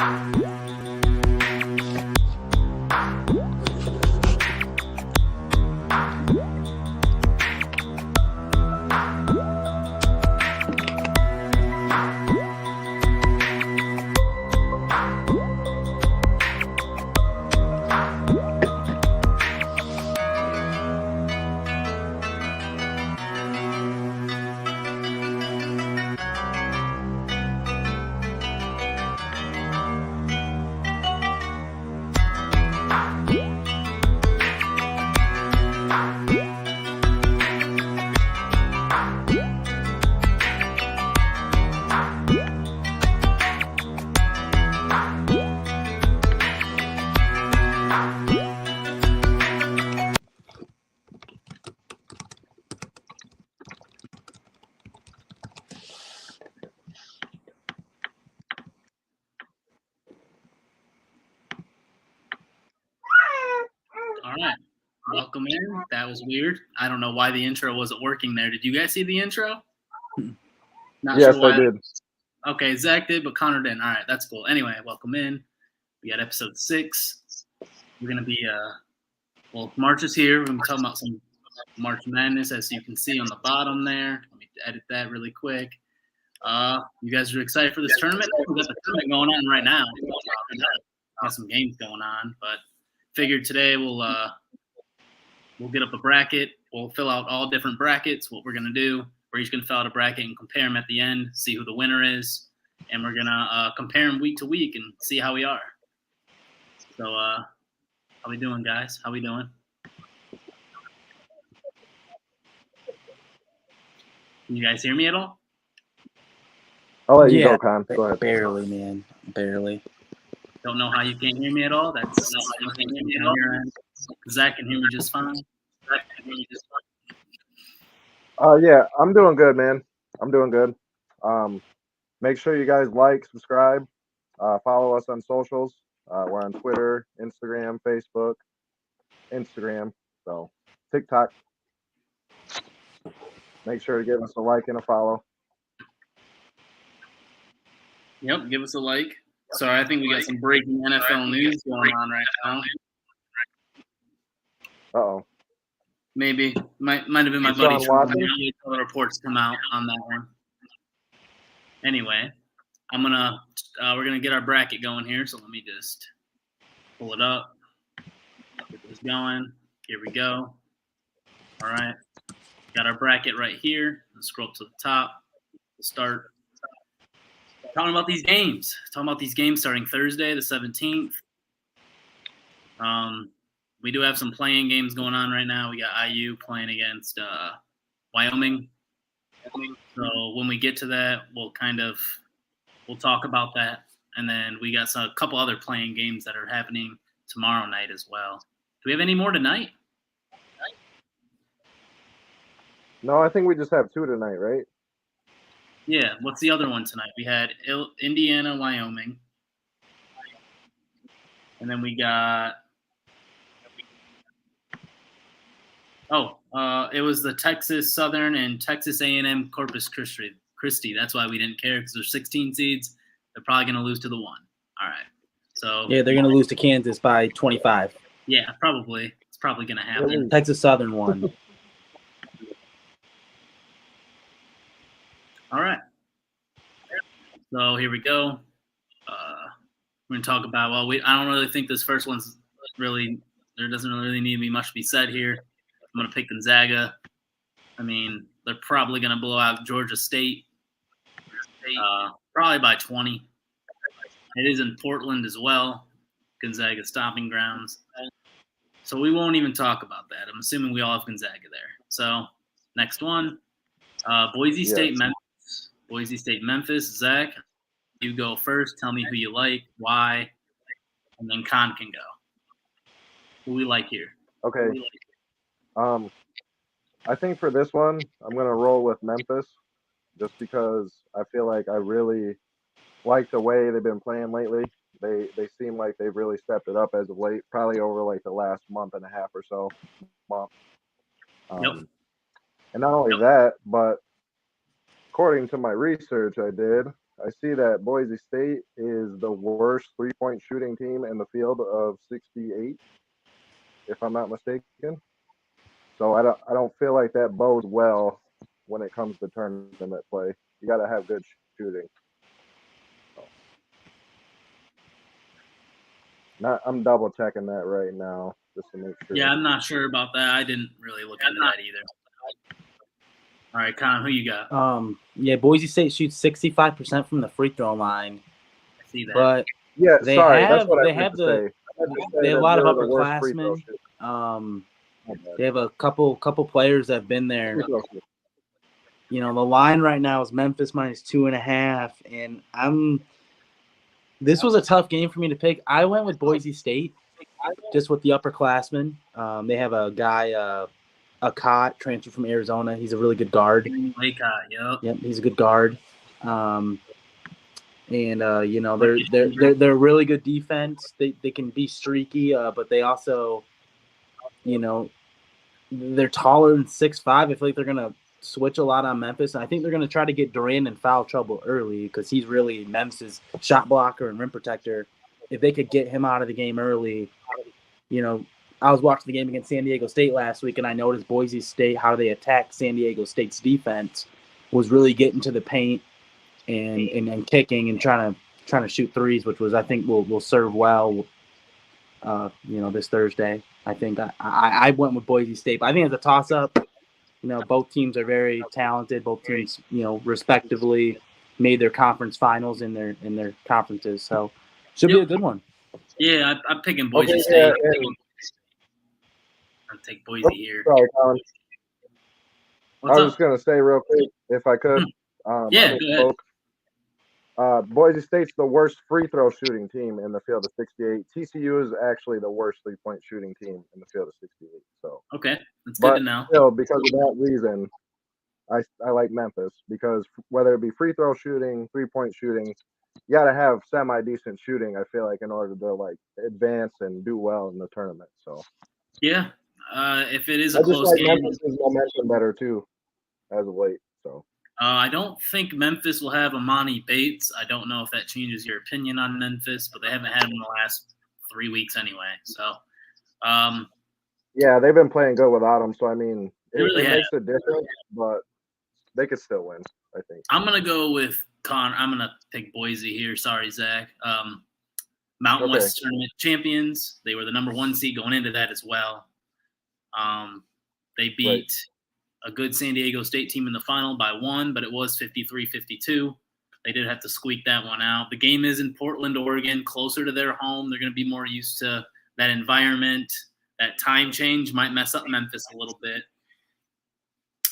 All right. Welcome in. That was weird. I don't know why the intro wasn't working there. Did you guys see the intro? Not yes, sure why. I did. Okay, Zach did, but Connor didn't. All right, that's cool. Anyway, welcome in. We got episode 6. We're going to be, March is here. We're going to be talking about some March Madness, as you can see on the bottom there. Let me edit that really quick. You guys are excited for this tournament? We got the tournament going on right now. Got some games going on, but figured today we'll get up a bracket. We'll fill out all different brackets. What we're going to do, we're each going to fill out a bracket and compare them at the end, see who the winner is, and we're going to compare them week to week and see how we are. So how we doing, guys? How we doing? Can you guys hear me at all? I'll let you go, Con. Go ahead. Barely, man. Barely. Don't know how you can't hear me at all. That's you can't hear me at all. Zach can hear me just fine. Yeah, I'm doing good, man. I'm doing good. Make sure you guys like, subscribe, follow us on socials. We're on Twitter, Instagram, Facebook, so TikTok. Make sure to give us a like and a follow. Yep, give us a like. Sorry, I think we got some breaking NFL news going on right now. Uh-oh. Maybe. Might have been my buddy. The reports come out on that one. Anyway, we're gonna get our bracket going here, so let me just pull it up. Get this going. Here we go. All right. Got our bracket right here. Let's scroll to the top. We'll start talking about these games. Starting Thursday, the 17th. We do have some playing games going on right now. We got IU playing against Wyoming. So when we get to that, we'll talk about that. And then we got a couple other playing games that are happening tomorrow night as well. Do we have any more tonight? No, I think we just have 2 tonight, right? Yeah, what's the other one tonight? We had Indiana, Wyoming. And then we got it was the Texas Southern and Texas A&M Corpus Christi. That's why we didn't care, because there's 16 seeds. They're probably going to lose to the 1. All right. So yeah, they're going to lose to Kansas by 25. Yeah, probably. It's probably going to happen. Texas Southern won. All right. So here we go. We're going to talk about, I don't really think this first one's really, there doesn't really need to be much to be said here. I'm going to pick Gonzaga. I mean, they're probably going to blow out Georgia State, probably by 20. It is in Portland as well, Gonzaga stomping grounds. So we won't even talk about that. I'm assuming we all have Gonzaga there. So next one, Boise State, Memphis. Boise State, Memphis. Zach, you go first. Tell me who you like, why, and then Con can go. Who we like here? Okay. I think for this one, I'm going to roll with Memphis just because I feel like I really like the way they've been playing lately. They seem like they've really stepped it up as of late, probably over like the last month and a half or so. And not only that, but according to my research I did, I see that Boise State is the worst 3-point shooting team in the field of 68, if I'm not mistaken. So I don't feel like that bodes well when it comes to tournament play. You got to have good shooting. So, I'm double checking that right now just to make sure. Yeah, I'm not sure about that. I didn't really look into that either. All right, Con, who you got? Yeah, Boise State shoots 65% from the free throw line, I see that. but Yeah, they sorry, have that's what they I meant have to the say. I meant to say they have a that lot of they're the worst free throw upperclassmen. shooters. They have a couple players that have been there. Free throw shooters. You know, the line right now is Memphis -2.5, and this was a tough game for me to pick. I went with Boise State, just with the upperclassmen. They have a guy, Ucla, transferred from Arizona. He's a really good guard. Laycott, Yep, he's a good guard. You know, they're really good defense. They can be streaky, but they also, you know, they're taller than 6'5". I feel like they're gonna switch a lot on Memphis. And I think they're gonna try to get Durant in foul trouble early because he's really Memphis' shot blocker and rim protector. If they could get him out of the game early, you know, I was watching the game against San Diego State last week, and I noticed Boise State, how they attacked San Diego State's defense, was really getting to the paint and kicking and trying to shoot threes, which was, I think, will serve well. You know, this Thursday. I think I went with Boise State, but I think it's a toss up. You know, both teams are very talented. Both teams, you know, respectively made their conference finals in their conferences. So should be a good one. Yeah, I'm picking Boise State. Yeah, I'll take Boise here. Sorry, Colin. What's I was up? just going to say real quick, if I could. Yeah, go ahead. Boise State's the worst free throw shooting team in the field of 68. TCU is actually the worst 3-point shooting team in the field of 68. So okay, that's good to know. Still, because of that reason, I like Memphis, because whether it be free throw shooting, 3-point shooting, you got to have semi decent shooting. I feel like in order to like advance and do well in the tournament. So yeah, if it is a close game, Memphis' momentum better too, as of late. So. I don't think Memphis will have Amani Bates. I don't know if that changes your opinion on Memphis, but they haven't had him in the last 3 weeks anyway. So, yeah, they've been playing good without him. So I mean, it makes a difference, but they could still win, I think. I'm gonna go with I'm gonna pick Boise here. Sorry, Zach. Mountain West tournament champions. They were the number 1 seed going into that as well. They beat a good San Diego State team in the final by 1, but it was 53-52. They did have to squeak that one out. The game is in Portland, Oregon, closer to their home. They're going to be more used to that environment. That time change might mess up Memphis a little bit.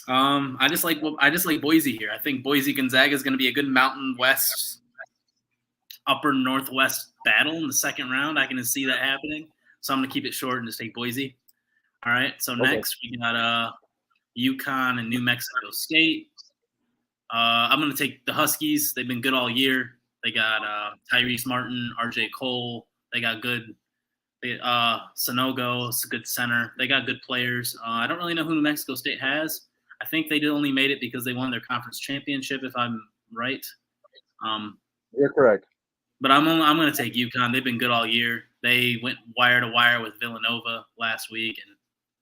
I just like Boise here. I think Boise Gonzaga is going to be a good Mountain West, Upper Northwest battle in the second round. I can see that happening. So I'm going to keep it short and just take Boise. All right. So next we got UConn and New Mexico State. I'm going to take the Huskies. They've been good all year. They got Tyrese Martin, RJ Cole. They got good Sonogo, it's a good center. They got good players. I don't really know who New Mexico State has. I think they only made it because they won their conference championship, if I'm right. You're correct. But I'm going to take UConn. They've been good all year. They went wire to wire with Villanova last week, and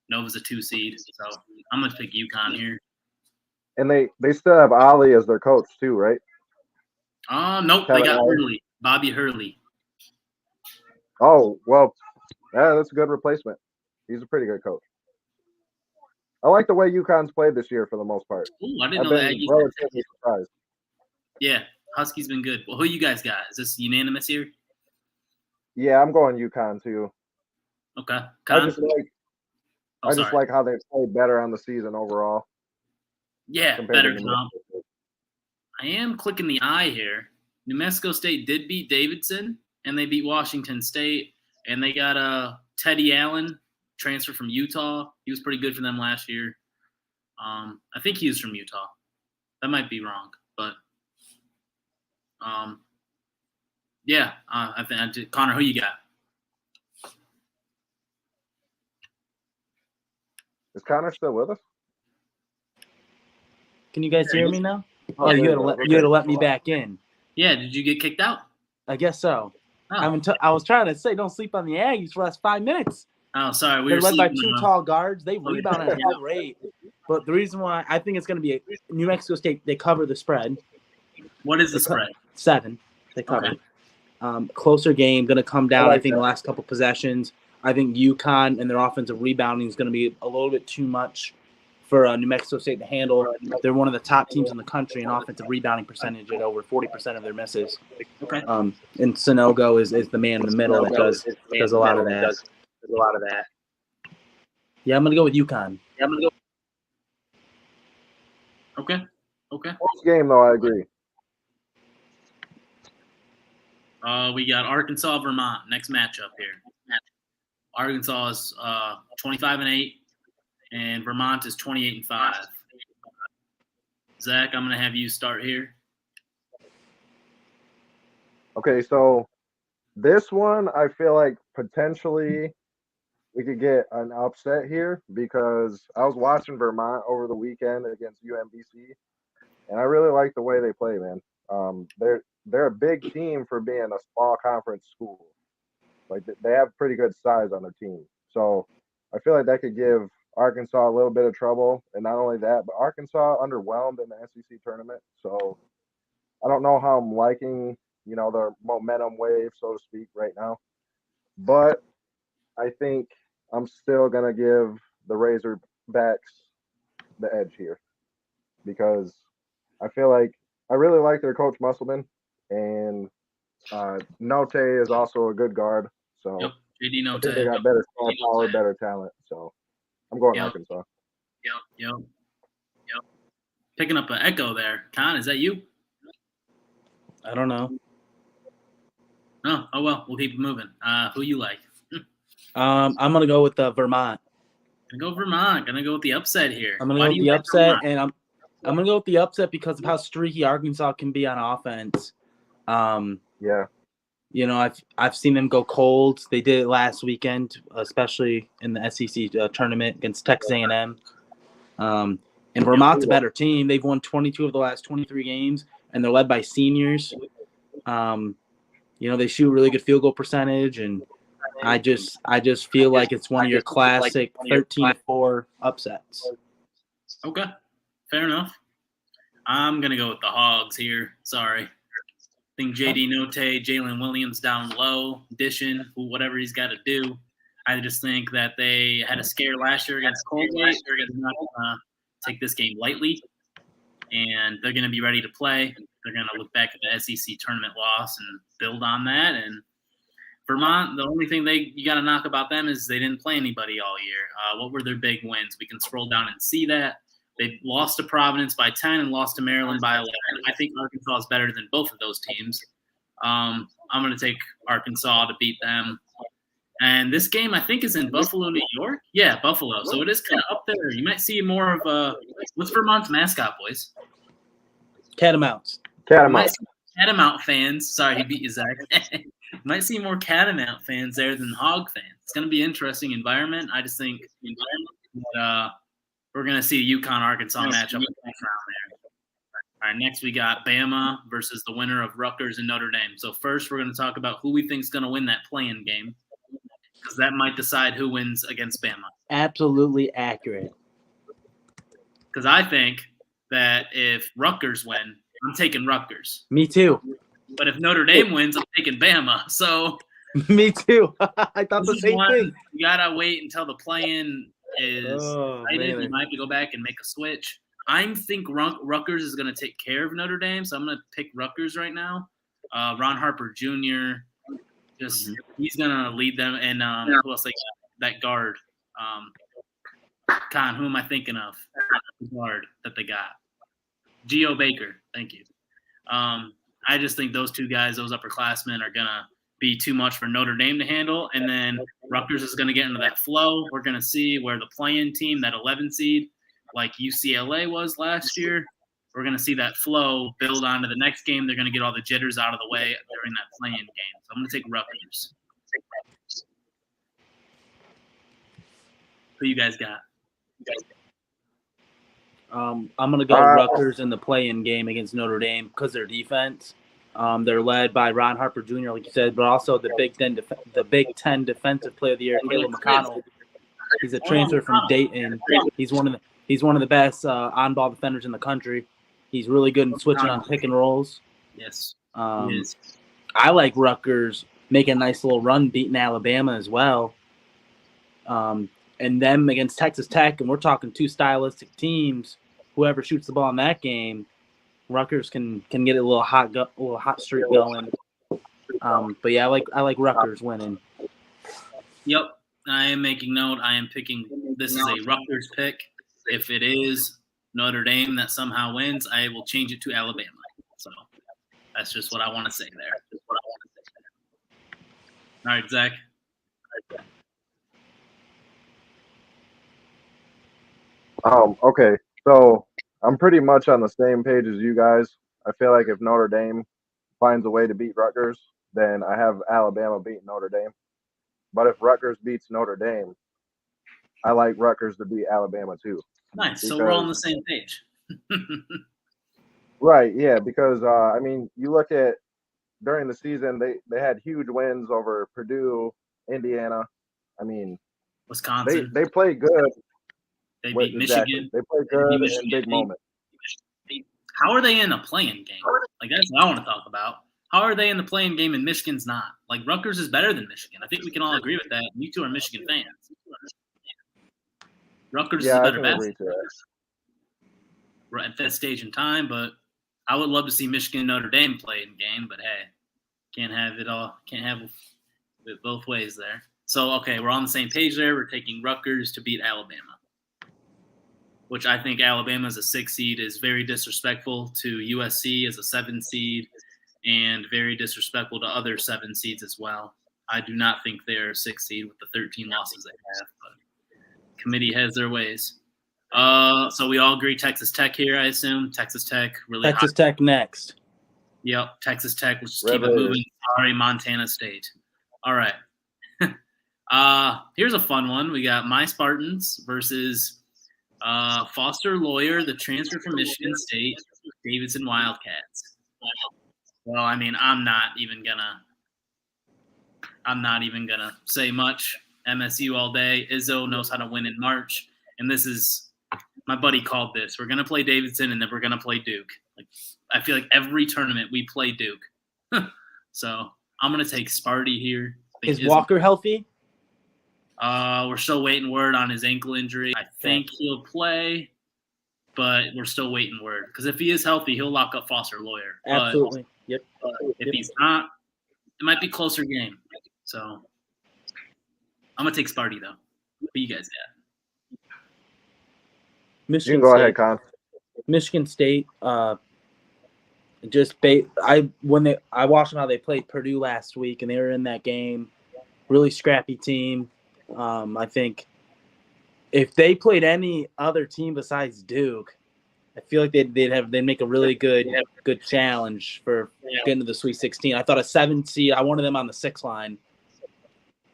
Nova's a 2 seed. So I'm going to pick UConn here. And they still have Ollie as their coach too, right? Nope. They got Hurley, Bobby Hurley. Oh, well, yeah, that's a good replacement. He's a pretty good coach. I like the way UConn's played this year for the most part. Ooh, I didn't know that. Relatively surprised. Yeah, Huskies been good. Well, who you guys got? Is this unanimous here? Yeah, I'm going UConn too. Okay. I just like how they've played better on the season overall. Yeah, better comp. I am clicking the eye here. New Mexico State did beat Davidson, and they beat Washington State, and they got Teddy Allen, transfer from Utah. He was pretty good for them last year. I think he was from Utah. That might be wrong, but yeah. I think Connor, who you got? Is Connor still with us? Can you guys hear me now? Oh, you had to let me back in. Yeah, did you get kicked out? I guess so. Oh, I was trying to say don't sleep on the Aggies for the last 5 minutes. oh sorry. They're led by sleeping two on tall guards. They yeah. rebound at a high rate. But the reason why I think it's going to be New Mexico State, they cover the spread. What is the spread? 7. They cover. Okay. Closer game, going to come down, I think, that. the last couple possessions. I think UConn and their offensive rebounding is going to be a little bit too much for New Mexico State to handle. They're one of the top teams in the country in offensive rebounding percentage at over 40% of their misses. Okay. And Sonogo is the man in the middle that does a lot of that. Yeah, I'm going to go with UConn. Okay. Close game, though, I agree. We got Arkansas, Vermont. Next matchup here. Arkansas is 25-8, and Vermont is 28-5. Zach, I'm going to have you start here. Okay, so this one, I feel like potentially we could get an upset here because I was watching Vermont over the weekend against UMBC, and I really like the way they play, man. They're a big team for being a small conference school. Like they have pretty good size on their team, so I feel like that could give Arkansas a little bit of trouble. And not only that, but Arkansas underwhelmed in the SEC tournament, so I don't know how I'm liking their momentum wave, so to speak, right now. But I think I'm still gonna give the Razorbacks the edge here because I feel like I really like their coach Musselman, and Note is also a good guard. So Yep. JD I Note. think they got better star power, better talent. So I'm going Arkansas. Yep. Picking up an echo there. Con, is that you? I don't know. Oh well. We'll keep it moving. Who you like? I'm going to go with Vermont. Gonna go Vermont. Gonna go with the upset here. I'm going to go with the upset, and I'm going to go with the upset because of how streaky Arkansas can be on offense. Yeah. I've seen them go cold. They did it last weekend, especially in the SEC tournament against Texas A&M. And Vermont's a better team. They've won 22 of the last 23 games, and they're led by seniors. They shoot really good field goal percentage, and I just feel like it's one of your classic 13-4 upsets. Okay, fair enough. I'm gonna go with the Hogs here. Sorry. I think JD Note, Jalen Williams down low, dishing, whatever he's got to do. I just think that they had a scare last year against Colgate. They're not going to take this game lightly, and they're going to be ready to play. They're going to look back at the SEC tournament loss and build on that. And Vermont, the only thing you got to knock about them is they didn't play anybody all year. What were their big wins? We can scroll down and see that. They lost to Providence by 10 and lost to Maryland by 11. I think Arkansas is better than both of those teams. I'm going to take Arkansas to beat them. And this game, I think, is in Buffalo, New York. Yeah, Buffalo. So it is kind of up there. You might see more of what's Vermont's mascot, boys? Catamounts. Catamount fans. Sorry, he beat you, Zach. Might see more Catamount fans there than Hog fans. It's going to be an interesting environment. I just think that we're going to see a UConn-Arkansas matchup in the next round there. All right, next we got Bama versus the winner of Rutgers and Notre Dame. So first we're going to talk about who we think is going to win that play-in game because that might decide who wins against Bama. Absolutely accurate. Because I think that if Rutgers win, I'm taking Rutgers. Me too. But if Notre Dame wins, I'm taking Bama. So me too. I thought the same thing. You got to wait until the play-in is decided. You might have to go back and make a switch. I think Rutgers is going to take care of Notre Dame, so I'm going to pick Rutgers right now. Ron Harper Jr. He's going to lead them, and who else? That guard. Con, who am I thinking of? The guard that they got. Geo Baker. Thank you. I just think those two guys, those upperclassmen, are going to be too much for Notre Dame to handle, and then Rutgers is going to get into that flow. We're going to see where the play-in team, that 11 seed, like UCLA was last year, we're going to see that flow build onto the next game. They're going to get all the jitters out of the way during that play-in game. So I'm going to take Rutgers. Who you guys got? I'm going to go Rutgers in the play-in game against Notre Dame because their defense. They're led by Ron Harper Jr., like you said, but also the Big Ten Defensive Player of the Year, Caleb McConnell. He's a transfer from Dayton. He's one of the best on-ball defenders in the country. He's really good in switching on pick and rolls. Yes. I like Rutgers making a nice little run, beating Alabama as well. And them against Texas Tech, and we're talking two stylistic teams. Whoever shoots the ball in that game, Rutgers can get a little hot streak going. But yeah, I like Rutgers winning. Yep, I am making note. I am picking. This is a Rutgers pick. If it is Notre Dame that somehow wins, I will change it to Alabama. So that's just what I want to say there. All right, Zach. Okay, so I'm pretty much on the same page as you guys. I feel like if Notre Dame finds a way to beat Rutgers, then I have Alabama beating Notre Dame. But if Rutgers beats Notre Dame, I like Rutgers to beat Alabama too. Nice. So we're all on the same page. Right, yeah, because I mean, you look at during the season, they had huge wins over Purdue, Indiana. I mean, Wisconsin. They played good. They beat Michigan. They played good in big moments. How are they in a playing game? Like, that's what I want to talk about. How are they in the playing game and Michigan's not? Like, Rutgers is better than Michigan. I think we can all agree with that. You two are Michigan fans. Rutgers is a better basketball right at that stage in time, but I would love to see Michigan and Notre Dame play in game, but hey, can't have it all. Can't have it both ways there. So, okay, we're on the same page there. We're taking Rutgers to beat Alabama, which I think Alabama as a 6 seed is very disrespectful to USC as a 7 seed and very disrespectful to other 7 seeds as well. I do not think they're a 6 seed with the 13 losses they have, but committee has their ways. So we all agree Texas Tech here, I assume. Texas Tech really Texas Tech next. Yep, Texas Tech. Let's just keep it moving. Sorry, Montana State. All right. Here's a fun one. We got my Spartans versus Foster Lawyer, the transfer from Michigan State, Davidson Wildcats. Well, I mean, I'm not even gonna say much. MSU all day. Izzo knows how to win in March, and this is my buddy called this. We're gonna play Davidson, and then we're gonna play Duke. Like, I feel like every tournament we play Duke. So I'm gonna take Sparty here. Is Walker healthy? We're still waiting word on his ankle injury. I think he'll play, but we're still waiting word. Because if he is healthy, he'll lock up Foster Lawyer. Absolutely. Yep. If he's not, it might be a closer game. So I'm going to take Sparty, though. What do you guys got? You can go ahead, Con. Michigan State. I watched them how they played Purdue last week, and they were in that game. Really scrappy team. I think if they played any other team besides Duke, I feel like they'd make a really good challenge for getting to the Sweet 16. I thought a 7 seed. I wanted them on the 6 line.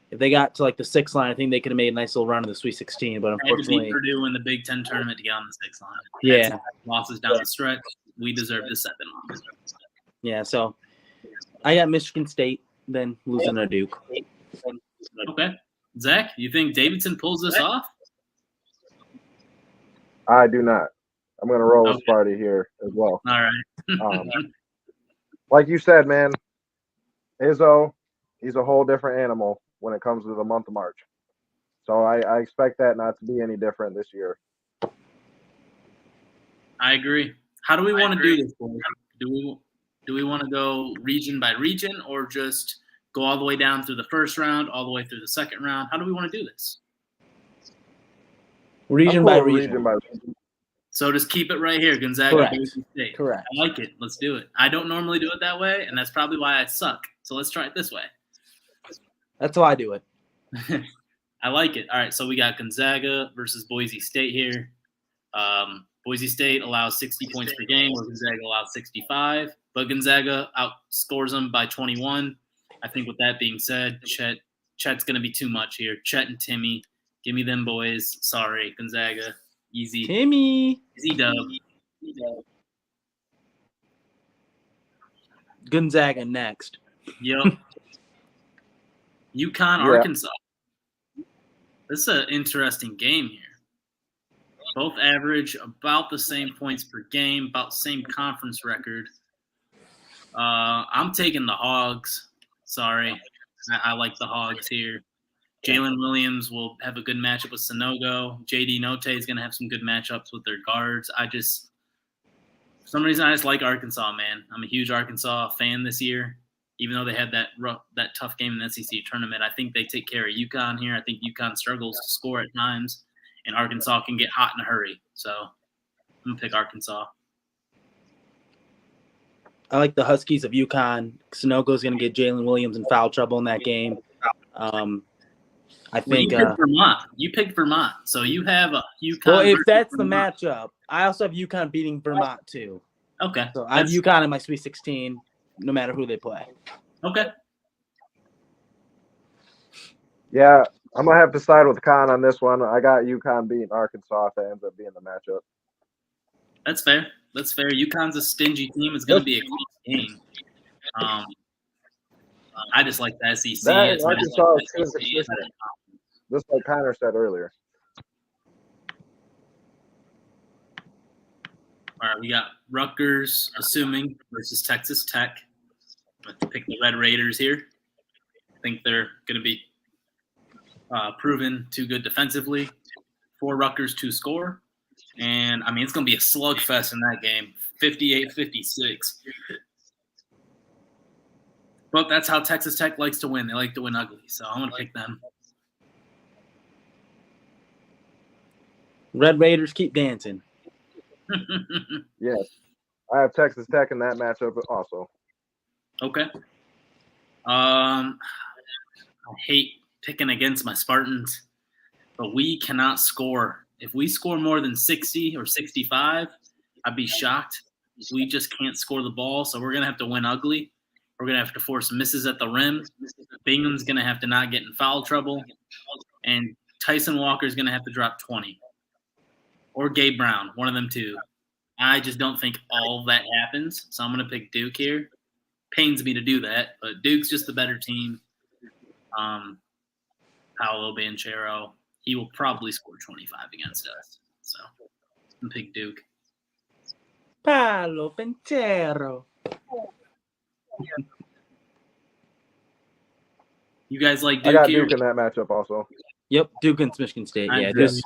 If they got to like the 6 line, I think they could have made a nice little run to the Sweet 16. But unfortunately, Purdue in the Big Ten tournament to get on the 6 line. Yeah, losses down the stretch. We deserve the 7 line. Yeah, so I got Michigan State, then losing to Duke. Okay, Zach, you think Davidson pulls this off? I do not. I'm going to roll with Sparty here as well. All right. Like you said, man, Izzo, he's a whole different animal when it comes to the month of March. So I expect that not to be any different this year. I agree. How do we want to do this? Do we want to go region by region or just go all the way down through the first round, all the way through the second round? How do we want to do this? Region by region. So just keep it right here, Gonzaga, Boise State. Correct. I like it. Let's do it. I don't normally do it that way, and that's probably why I suck. So let's try it this way. That's how I do it. I like it. All right, so we got Gonzaga versus Boise State here. Boise State allows 60 points per game, where Gonzaga allows 65. But Gonzaga outscores them by 21. I think with that being said, Chet's going to be too much here. Chet and Timmy, give me them boys. Sorry, Gonzaga. Easy. Timmy. Easy dub. Gonzaga next. Yep. UConn, Yeah. Arkansas. This is an interesting game here. Both average about the same points per game, about the same conference record. I'm taking the Hogs. Sorry. I like the Hogs here. Jalen Williams will have a good matchup with Sanogo. JD Note is going to have some good matchups with their guards. For some reason, I just like Arkansas, man. I'm a huge Arkansas fan this year. Even though they had that tough game in the SEC tournament, I think they take care of UConn here. I think UConn struggles to score at times, and Arkansas can get hot in a hurry. So I'm going to pick Arkansas. I like the Huskies of UConn. Sanogo's going to get Jalen Williams in foul trouble in that game. I think you picked Vermont. You picked Vermont, so you have a UConn. Well, if that's the Vermont. matchup, I also have UConn beating Vermont too. Okay. So I have UConn in my Sweet 16, no matter who they play. Okay. Yeah, I'm gonna have to side with Con on this one. I got UConn beating Arkansas if that ends up being the matchup. That's fair. UConn's a stingy team. It's going to be a close game. I just like the SEC. That Arkansas is too consistent. Just like Connor said earlier. All right, we got Rutgers, assuming, versus Texas Tech. I'm going to pick the Red Raiders here. I think they're going to be proven too good defensively for Rutgers to score. And, I mean, it's going to be a slugfest in that game, 58-56. But that's how Texas Tech likes to win. They like to win ugly. So I'm going to pick them. Red Raiders keep dancing. Yes. I have Texas Tech in that matchup also. Okay. I hate picking against my Spartans, but we cannot score. If we score more than 60 or 65, I'd be shocked. We just can't score the ball, so we're going to have to win ugly. We're going to have to force misses at the rim. Bingham's going to have to not get in foul trouble. And Tyson Walker's going to have to drop 20. Or Gabe Brown, one of them two. I just don't think all of that happens, so I'm going to pick Duke here. Pains me to do that, but Duke's just the better team. Paolo Banchero, he will probably score 25 against us. So I'm going to pick Duke. Paolo Banchero. You guys like Duke I got here? Duke in that matchup also. Yep, Duke against Michigan State. I Yeah, agree.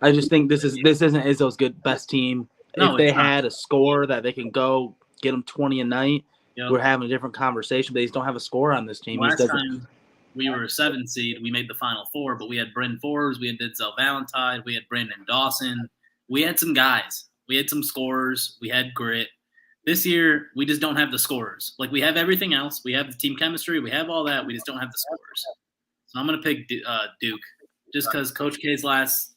I just think this isn't Izzo's best team. No, if they it's not. had a score that they can go get them 20 a night, Yep. we're having a different conversation. But they just don't have a score on this team. Last time we were a 7 seed, we made the Final Four, but we had Bryn Forbes, we had Denzel Valentine, we had Brandon Dawson. We had some guys. We had some scorers. We had grit. This year, we just don't have the scorers. Like, we have everything else. We have the team chemistry. We have all that. We just don't have the scorers. So I'm going to pick Duke just because Coach K's last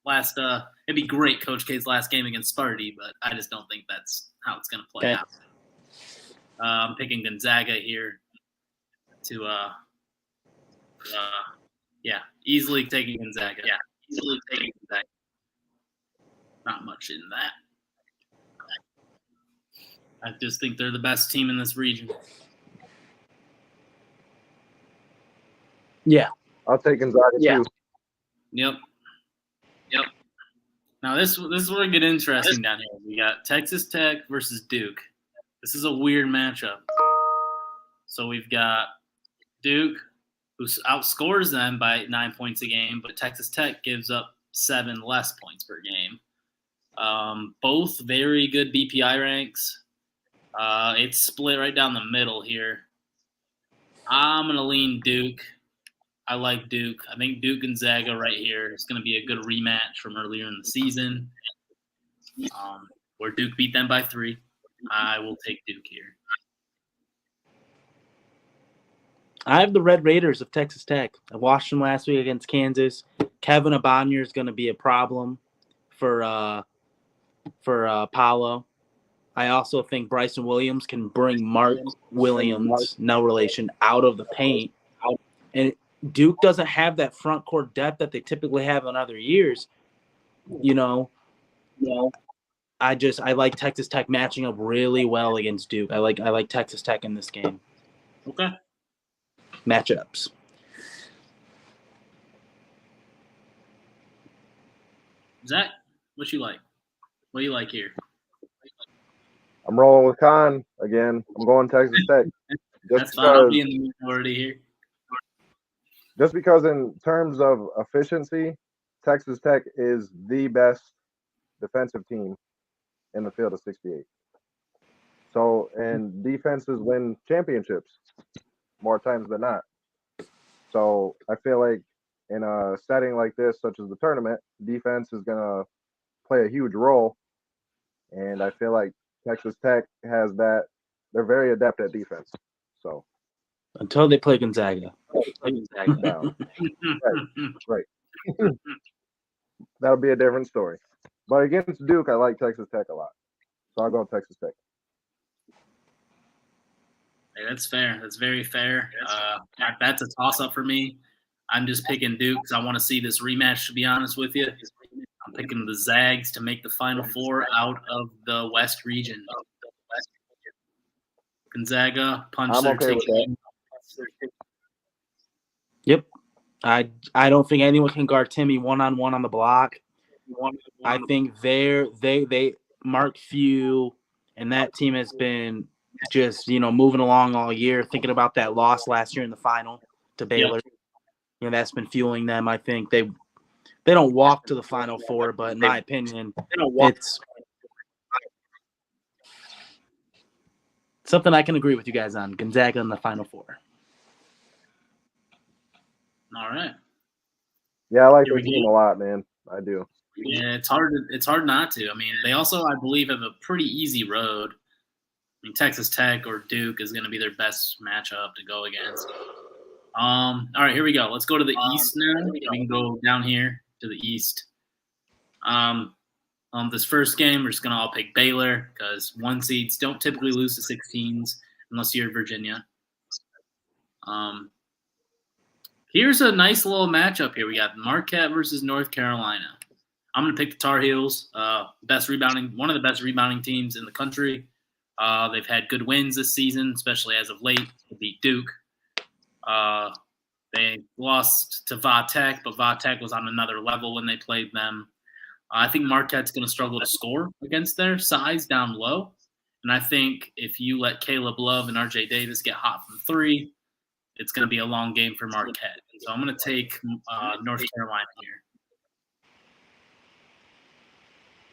it'd be great Coach K's last game against Sparty, but I just don't think that's how it's going to play out. I'm picking Gonzaga here to easily taking Gonzaga. Yeah, easily taking Gonzaga. Not much in that. I just think they're the best team in this region. Yeah. I'll take Gonzaga too. Yep. Now this is where it get interesting down here. We got Texas Tech versus Duke. This is a weird matchup. So we've got Duke, who outscores them by 9 points a game, but Texas Tech gives up 7 less points per game. Both very good BPI ranks. It's split right down the middle here. I'm going to lean Duke. I like Duke. I think Duke Gonzaga right here is going to be a good rematch from earlier in the season, where Duke beat them by 3. I will take Duke here. I have the Red Raiders of Texas Tech. I watched them last week against Kansas. Kevin Abonnier is going to be a problem for Paolo. I also think Bryson Williams can bring Mark Williams, no relation, out of the paint. And Duke doesn't have that front court depth that they typically have in other years. I like Texas Tech matching up really well against Duke. I like Texas Tech in this game. Okay. Matchups. Zach, what you like? What do you like here? I'm rolling with Con again. I'm going Texas Tech. That's fine. I'll be in the minority here. Just because in terms of efficiency, Texas Tech is the best defensive team in the field of 68. So, and defenses win championships more times than not. So I feel like in a setting like this, such as the tournament, defense is going to play a huge role. And I feel like Texas Tech has that. They're very adept at defense. So until they play Gonzaga. Right. That'll be a different story. But against Duke, I like Texas Tech a lot. So I'll go Texas Tech. Hey, that's fair. That's very fair. That's a toss-up for me. I'm just picking Duke because I want to see this rematch, to be honest with you. I'm picking the Zags to make the Final Four out of the West region. Gonzaga punch their ticket. Yep. I don't think anyone can guard Timmy one-on-one on the block. I think they Mark Few and that team has been just, moving along all year, thinking about that loss last year in the final to Baylor. Yep. That's been fueling them. I think they don't walk to the Final Four, but in my opinion, it's something I can agree with you guys on. Gonzaga in the Final Four. All right. Yeah, I like their team a lot, man. I do. Yeah, it's hard not to. I mean, they also, I believe, have a pretty easy road. I mean, Texas Tech or Duke is going to be their best matchup to go against. All right, here we go. Let's go to the East now. We can go down here to the East. This first game, we're just going to all pick Baylor because 1 seeds don't typically lose to 16s unless you're Virginia. Here's a nice little matchup here. We got Marquette versus North Carolina. I'm going to pick the Tar Heels, one of the best rebounding teams in the country. They've had good wins this season, especially as of late to beat Duke. They lost to Va Tech, but Va Tech was on another level when they played them. I think Marquette's going to struggle to score against their size down low. And I think if you let Caleb Love and RJ Davis get hot from 3, it's going to be a long game for Marquette. So I'm going to take North Carolina here.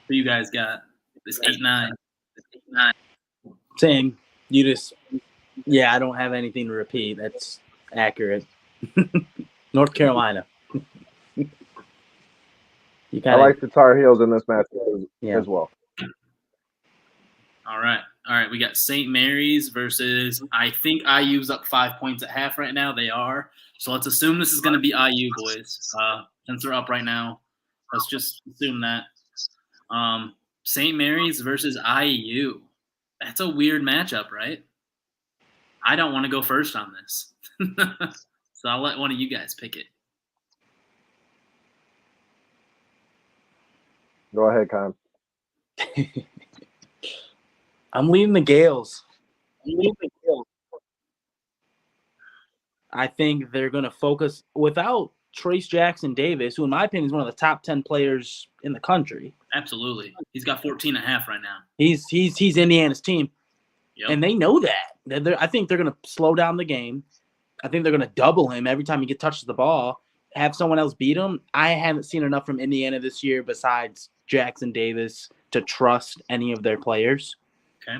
Who you guys got? This 8-9. Same. I don't have anything to repeat. That's accurate. North Carolina. I like the Tar Heels in this match as well. All right. We got St. Mary's versus, I think IU's up 5 points at half right now. They are. So let's assume this is going to be IU, boys. Since they're up right now, let's just assume that. St. Mary's versus IU. That's a weird matchup, right? I don't want to go first on this. So I'll let one of you guys pick it. Go ahead, Con. I'm leading the Gales. I think they're going to focus without Trace Jackson Davis, who in my opinion is one of the top 10 players in the country. Absolutely. He's got 14.5 right now. He's Indiana's team. Yep. And they know that. I think they're going to slow down the game. I think they're going to double him every time he touches the ball, have someone else beat him. I haven't seen enough from Indiana this year besides Jackson Davis to trust any of their players. Okay.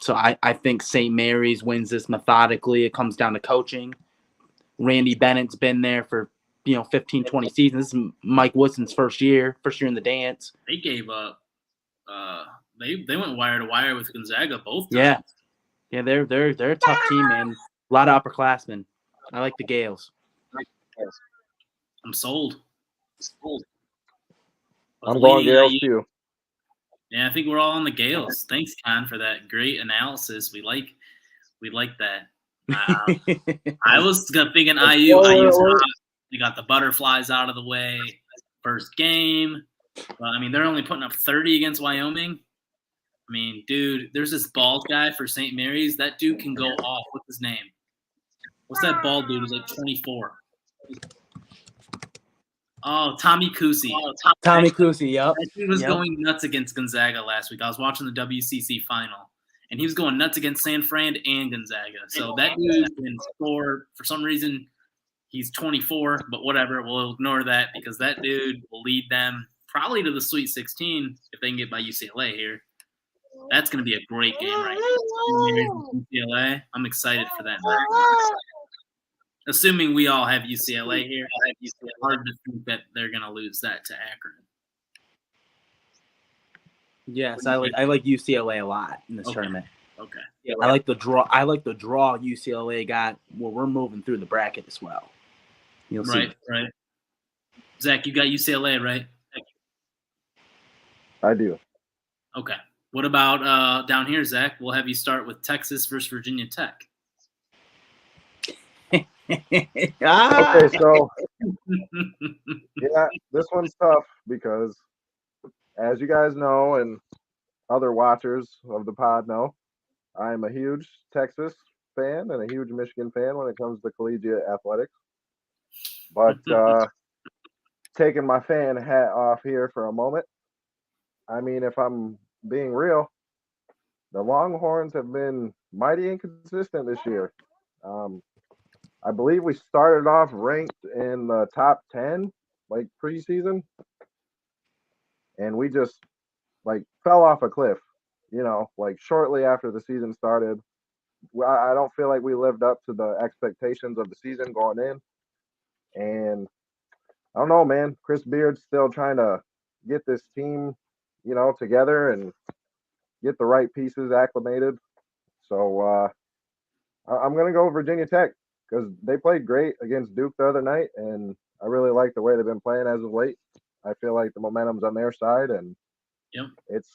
So I think St. Mary's wins this methodically. It comes down to coaching. Randy Bennett's been there for 15, 20 seasons. This is Mike Woodson's first year in the dance. They gave up. They went wire to wire with Gonzaga both times. Yeah. They're a tough team, man. A lot of upperclassmen. I like the Gales. I'm sold. I'm going Gales too. Yeah, I think we're all on the Gales. Thanks, Con, for that great analysis. We like that. I was thinking IU. They got the butterflies out of the way. First game. But, I mean, they're only putting up 30 against Wyoming. I mean, dude, there's this bald guy for St. Mary's. That dude can go off. What's his name? What's that bald dude who's like 24? Oh, Tommy Kusi. Tommy Kusi, yep. That dude was going nuts against Gonzaga last week. I was watching the WCC final, and he was going nuts against San Fran and Gonzaga. So that dude can score. For some reason, he's 24, but whatever. We'll ignore that because that dude will lead them probably to the Sweet 16 if they can get by UCLA here. That's going to be a great game right now. UCLA, I'm excited for that. Assuming we all have UCLA here, hard to think that they're going to lose that to Akron. Yes, I like UCLA a lot in this tournament. Okay. Yeah, I like the draw. I like the draw UCLA got where we're moving through the bracket as well. You'll see. Right. Zach, you got UCLA, right? I do. Okay. What about down here, Zach? We'll have you start with Texas versus Virginia Tech. Okay, so yeah, this one's tough because, as you guys know, and other watchers of the pod know, I'm a huge Texas fan and a huge Michigan fan when it comes to collegiate athletics. But taking my fan hat off here for a moment, I mean, if I'm being real, the Longhorns have been mighty inconsistent this year. I believe we started off ranked in the top 10, like preseason, and we just like fell off a cliff, like shortly after the season started. I don't feel like we lived up to the expectations of the season going in. And I don't know, man. Chris Beard's still trying to get this team, together and get the right pieces acclimated. So I'm going to go Virginia Tech because they played great against Duke the other night, and I really like the way they've been playing as of late. I feel like the momentum's on their side, and it's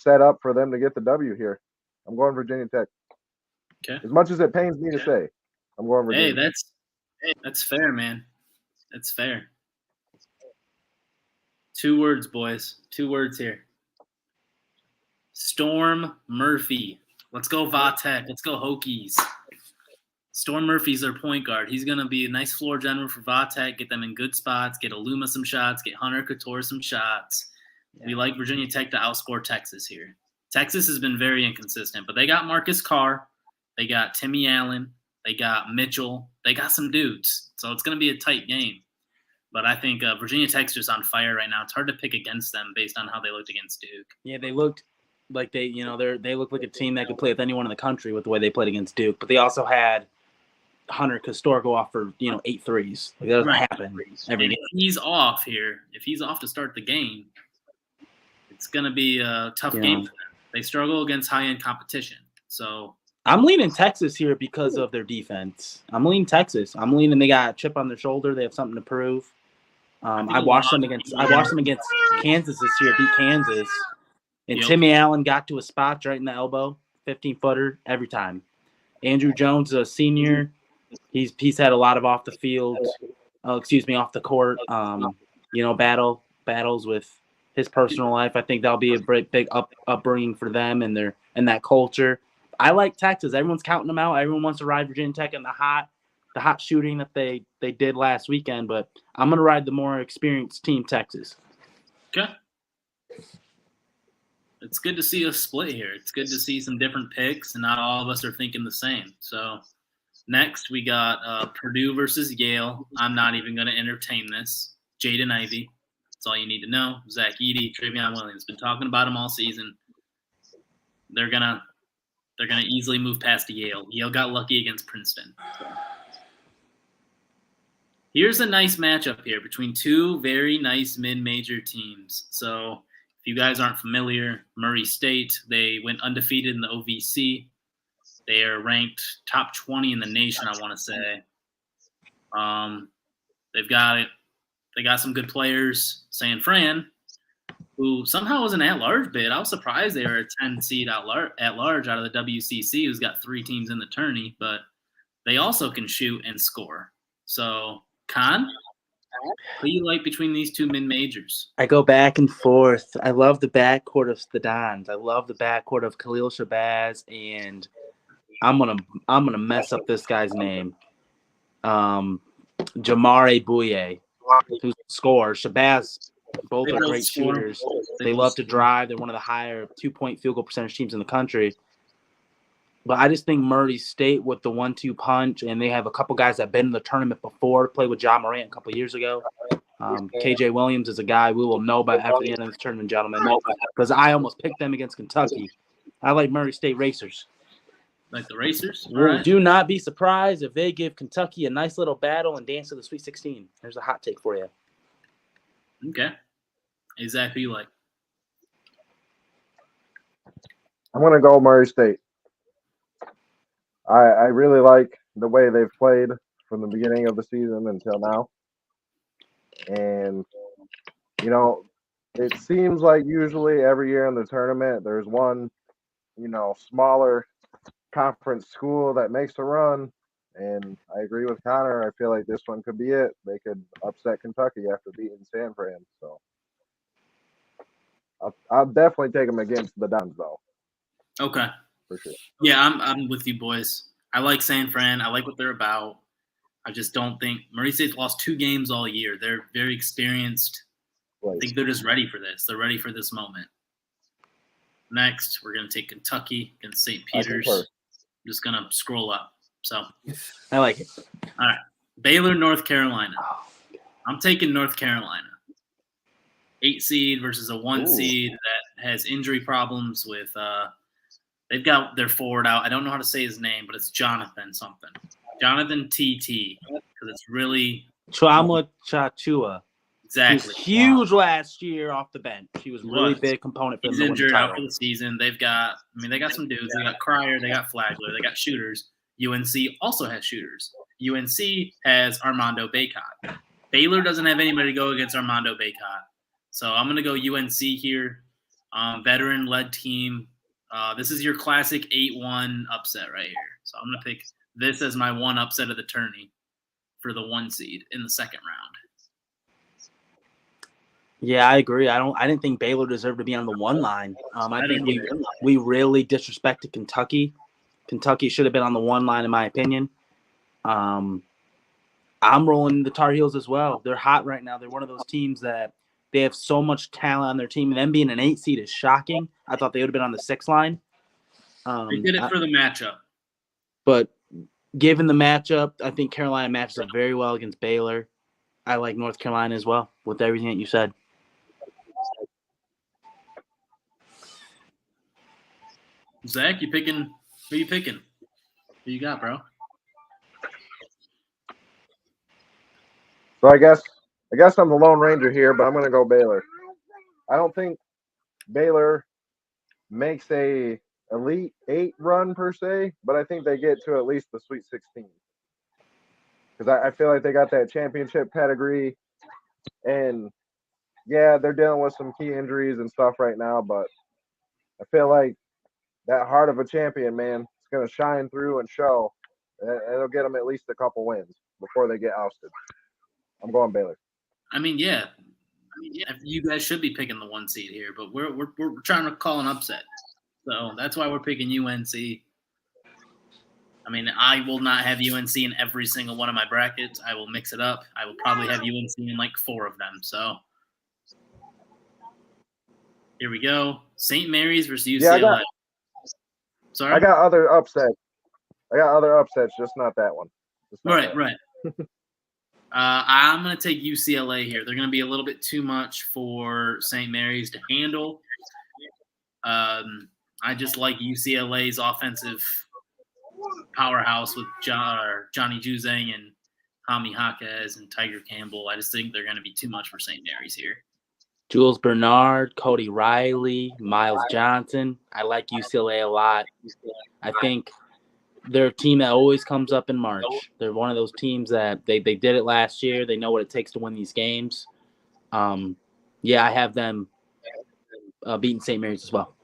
set up for them to get the W here. I'm going Virginia Tech. Okay. As much as it pains me to say, I'm going Virginia. Hey, that's fair, man. That's fair. 2 words, boys. 2 words here. Storm Murphy. Let's go Vatek. Let's go Hokies. Storm Murphy's their point guard. He's going to be a nice floor general for Vatek, get them in good spots, get Aluma some shots, get Hunter Couture some shots. Yeah. We like Virginia Tech to outscore Texas here. Texas has been very inconsistent, but they got Marcus Carr. They got Timmy Allen. They got Mitchell. They got some dudes. So it's going to be a tight game. But I think Virginia Tech's just on fire right now. It's hard to pick against them based on how they looked against Duke. Yeah, they looked like they look like a team that could play with anyone in the country with the way they played against Duke. But they also had Hunter Couture go off for 8 threes. Like, that doesn't happen every game. If he's off here, if he's off to start the game, it's going to be a tough game for them. They struggle against high-end competition. So I'm leaning Texas here because of their defense. I'm leaning Texas. I'm leaning they got a chip on their shoulder. They have something to prove. I watched them against Kansas this year, beat Kansas. And Timmy Allen got to a spot right in the elbow, 15-footer every time. Andrew Jones, a senior, he's had a lot of off the court, battles with his personal life. I think that'll be a big upbringing for them and that culture. I like Texas. Everyone's counting them out. Everyone wants to ride Virginia Tech in the hot shooting that they did last weekend, but I'm going to ride the more experienced team, Texas. Okay. It's good to see us split here. It's good to see some different picks, and not all of us are thinking the same. So next we got Purdue versus Yale. I'm not even going to entertain this. Jaden Ivey. That's all you need to know. Zach Edey, Travion Williams. Been talking about them all season. They're gonna easily move past Yale. Yale got lucky against Princeton. So. Here's a nice matchup here between 2 very nice mid-major teams. So if you guys aren't familiar, Murray State, they went undefeated in the OVC. They are ranked top 20 in the nation, I want to say. They got some good players. San Fran, who somehow was an at-large bid. I was surprised they were a 10 seed at-large out of the WCC, who's got 3 teams in the tourney, but they also can shoot and score. So, Con, Who do you like between these two mid-majors? I go back and forth. I love the backcourt of the Dons. I love the backcourt of Khalil Shabazz, and I'm gonna mess up this guy's name. Jamare Bouye, who scores. Shabazz, both are great shooters. They love to drive. They're one of the higher 2-point field goal percentage teams in the country. But I just think Murray State with the 1-2 punch, and they have a couple guys that have been in the tournament before, played with John Morant a couple of years ago. KJ Williams is a guy we will know by after the end of this tournament, gentlemen, because I almost picked them against Kentucky. I like Murray State Racers. Like the Racers? Right. Do not be surprised if they give Kentucky a nice little battle and dance to the Sweet 16. There's a hot take for you. Okay. Exactly you like. I'm going to go Murray State. I really like the way they've played from the beginning of the season until now. And, you know, it seems like usually every year in the tournament, there's one, you know, smaller conference school that makes a run. And I agree with Connor. I feel like this one could be it. They could upset Kentucky after beating San Fran. So I'll definitely take them against the Dons, though. Okay. For sure. Yeah, I'm with you, boys. I like San Fran. I like what they're about. I just don't think Murray State's lost 2 games all year. They're very experienced. Right. I think they're just ready for this. They're ready for this moment. Next, we're going to take Kentucky against St. Peter's. I'm just going to scroll up. So I like it. All right. Baylor, North Carolina. I'm taking North Carolina. 8 seed versus a 1 seed that has injury problems with they've got their forward out. I don't know how to say his name, but it's Jonathan something. Jonathan TT, because it's really Chama Chachua. Exactly. He was huge last year off the bench. He was really big component for He's them. Injured out for the season. They got some dudes. They got Cryer. They got Flagler. They got shooters. UNC also has shooters. UNC has Armando Bacot. Baylor doesn't have anybody to go against Armando Bacot. So I'm going to go UNC here. Veteran-led team. This is your classic 8-1 upset right here. So I'm going to pick this as my one upset of the tourney for the 1 seed in the second round. Yeah, I agree. I didn't think Baylor deserved to be on the 1 line. I think we really disrespected Kentucky. Kentucky should have been on the 1 line, in my opinion. I'm rolling the Tar Heels as well. They're hot right now. They're one of those teams that they have so much talent on their team. And them being an 8 seed is shocking. I thought they would have been on the 6 line. They did it for the matchup. But given the matchup, I think Carolina matches up very well against Baylor. I like North Carolina as well with everything that you said. Zach, who you picking? Who you got, bro? So I guess I'm the Lone Ranger here, but I'm going to go Baylor. I don't think Baylor makes a Elite 8 run per se, but I think they get to at least the Sweet 16. Because I feel like they got that championship pedigree. And, yeah, they're dealing with some key injuries and stuff right now, but I feel like that heart of a champion, man, it's going to shine through and show. It'll get them at least a couple wins before they get ousted. I'm going Baylor. I mean, yeah, you guys should be picking the 1 seed here, but we're trying to call an upset. So that's why we're picking UNC. I mean, I will not have UNC in every single one of my brackets. I will mix it up. I will probably have UNC in like 4 of them. So here we go. St. Mary's versus UCLA. I got other upsets. Just not that one. Right. I'm going to take UCLA here. They're going to be a little bit too much for St. Mary's to handle. I just like UCLA's offensive powerhouse with Johnny Juzang and Hami Jaquez and Tiger Campbell. I just think they're going to be too much for St. Mary's here. Jules Bernard, Cody Riley, Miles Johnson. I like UCLA a lot. I think they're a team that always comes up in March. They're one of those teams that they did it last year. They know what it takes to win these games. I have them beating St. Mary's as well.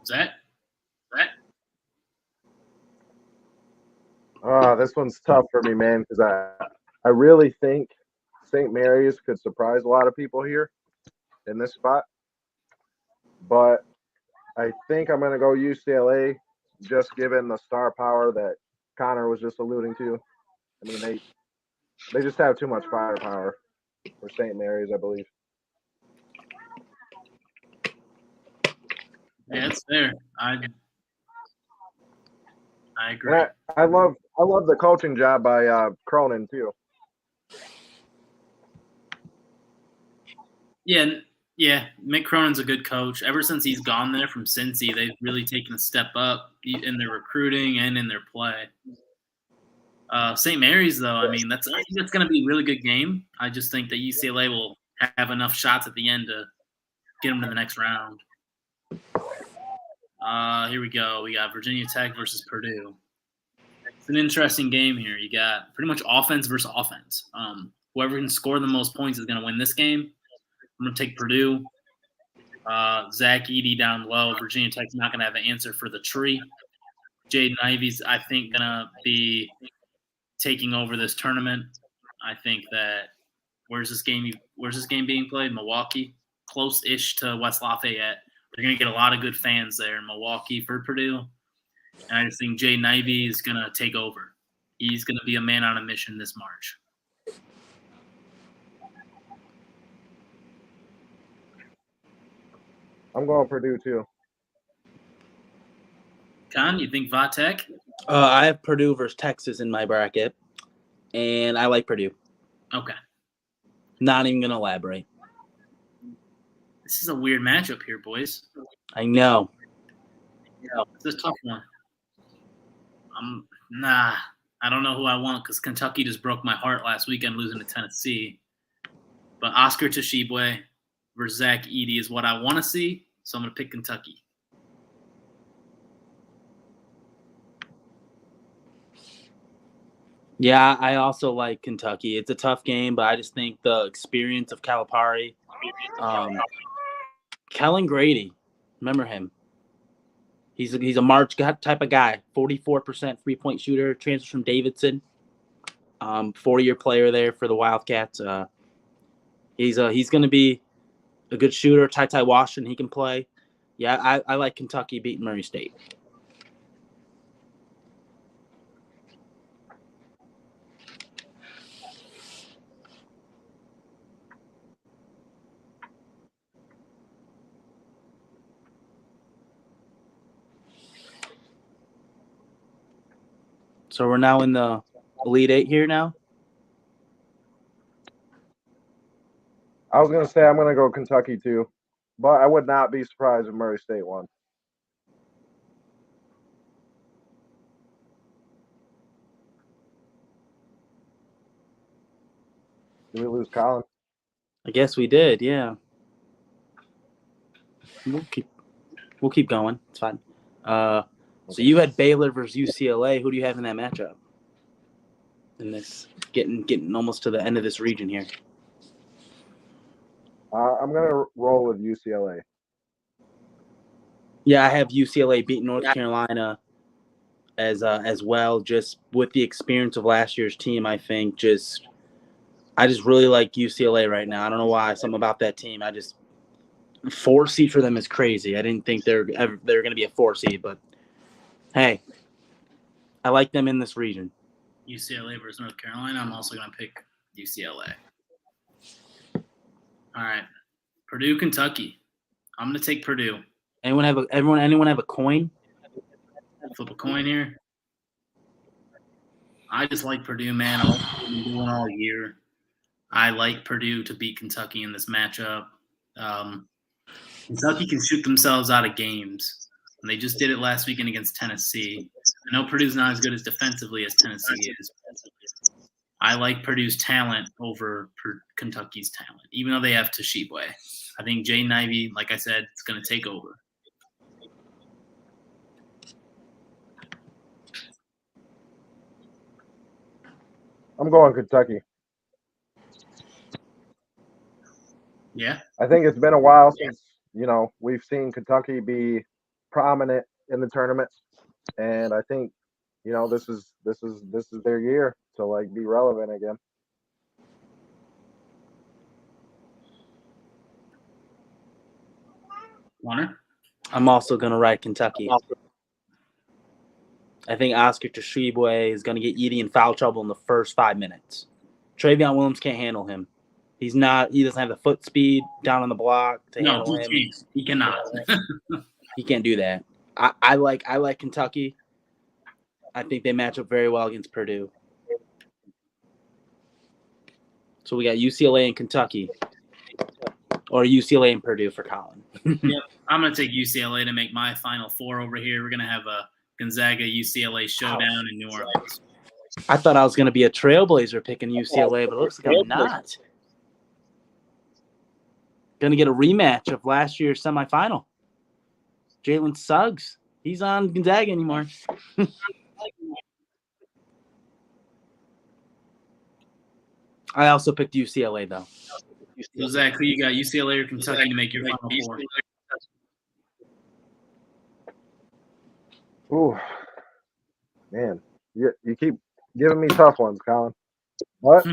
Zach? This one's tough for me, man, because I really think St. Mary's could surprise a lot of people here in this spot. But I think I'm going to go UCLA, just given the star power that Connor was just alluding to. I mean, they just have too much firepower for St. Mary's, I believe. Yeah, it's fair. I agree. And I love the coaching job by Cronin too. Yeah. Mick Cronin's a good coach. Ever since he's gone there from Cincy, they've really taken a step up in their recruiting and in their play. St. Mary's, though, I think that's going to be a really good game. I just think that UCLA will have enough shots at the end to get them to the next round. Here we go. We got Virginia Tech versus Purdue. It's an interesting game here. You got pretty much offense versus offense. Whoever can score the most points is going to win this game. I'm going to take Purdue. Zach Edey down low. Virginia Tech's not going to have an answer for the tree. Jaden Ivey's, I think, going to be taking over this tournament. I think that where's this game being played? Milwaukee, close-ish to West Lafayette. They're going to get a lot of good fans there in Milwaukee for Purdue. And I just think Jaden Ivey is going to take over. He's going to be a man on a mission this March. I'm going Purdue too. Con, you think Vatek? I have Purdue versus Texas in my bracket, and I like Purdue. Okay. Not even going to elaborate. This is a weird matchup here, boys. I know. It's a tough one. I don't know who I want because Kentucky just broke my heart last weekend losing to Tennessee. But Oscar Tshiebwe versus Zach Edey is what I want to see, so I'm going to pick Kentucky. Yeah, I also like Kentucky. It's a tough game, but I just think the experience of Calipari, Kellen Grady, remember him? He's a March type of guy. 44% 3-point shooter, transfers from Davidson. 4-year player there for the Wildcats. He's going to be a good shooter. Ty Washington, he can play. Yeah, I like Kentucky beating Murray State. So we're now in the Elite Eight here now? I was going to say I'm going to go Kentucky too, but I would not be surprised if Murray State won. Did we lose Colin? I guess we did, yeah. We'll keep going. It's fine. So you had Baylor versus UCLA. Who do you have in that matchup? In this getting almost to the end of this region here. I'm gonna roll with UCLA. Yeah, I have UCLA beating North Carolina as well. Just with the experience of last year's team, I think I just really like UCLA right now. I don't know why. Something about that team. 4 seed for them is crazy. I didn't think they're going to be a 4 seed, but hey, I like them in this region. UCLA versus North Carolina. I'm also going to pick UCLA. All right, Purdue, Kentucky. I'm going to take Purdue. Anyone have a coin? Flip a coin here. I just like Purdue, man. I've been doing all year. I like Purdue to beat Kentucky in this matchup. Kentucky can shoot themselves out of games. And they just did it last weekend against Tennessee. I know Purdue's not as good as defensively as Tennessee is. I like Purdue's talent over Kentucky's talent, even though they have Tshiebwe. I think Jaden Ivey, like I said, is going to take over. I'm going Kentucky. Yeah. I think it's been a while since, we've seen Kentucky be prominent in the tournament, and I think this is their year to like be relevant again. Warner? I'm also going to ride Kentucky. I think Oscar Tshiebwe is going to get Edey in foul trouble in the first 5 minutes. Travion Williams can't handle him. He doesn't have the foot speed down on the block to handle him. He cannot. He can't do that. I like Kentucky. I think they match up very well against Purdue. So we got UCLA and Kentucky. Or UCLA and Purdue for Colin. Yep. I'm going to take UCLA to make my Final Four over here. We're going to have a Gonzaga-UCLA showdown in New Orleans. I thought I was going to be a trailblazer picking UCLA, but it looks like I'm not. Going to get a rematch of last year's semifinal. Jalen Suggs. He's on Gonzaga anymore. I also picked UCLA, though. So, Zach, who you got, UCLA or Kentucky to make your Final Four? Ooh, man, you keep giving me tough ones, Colin. But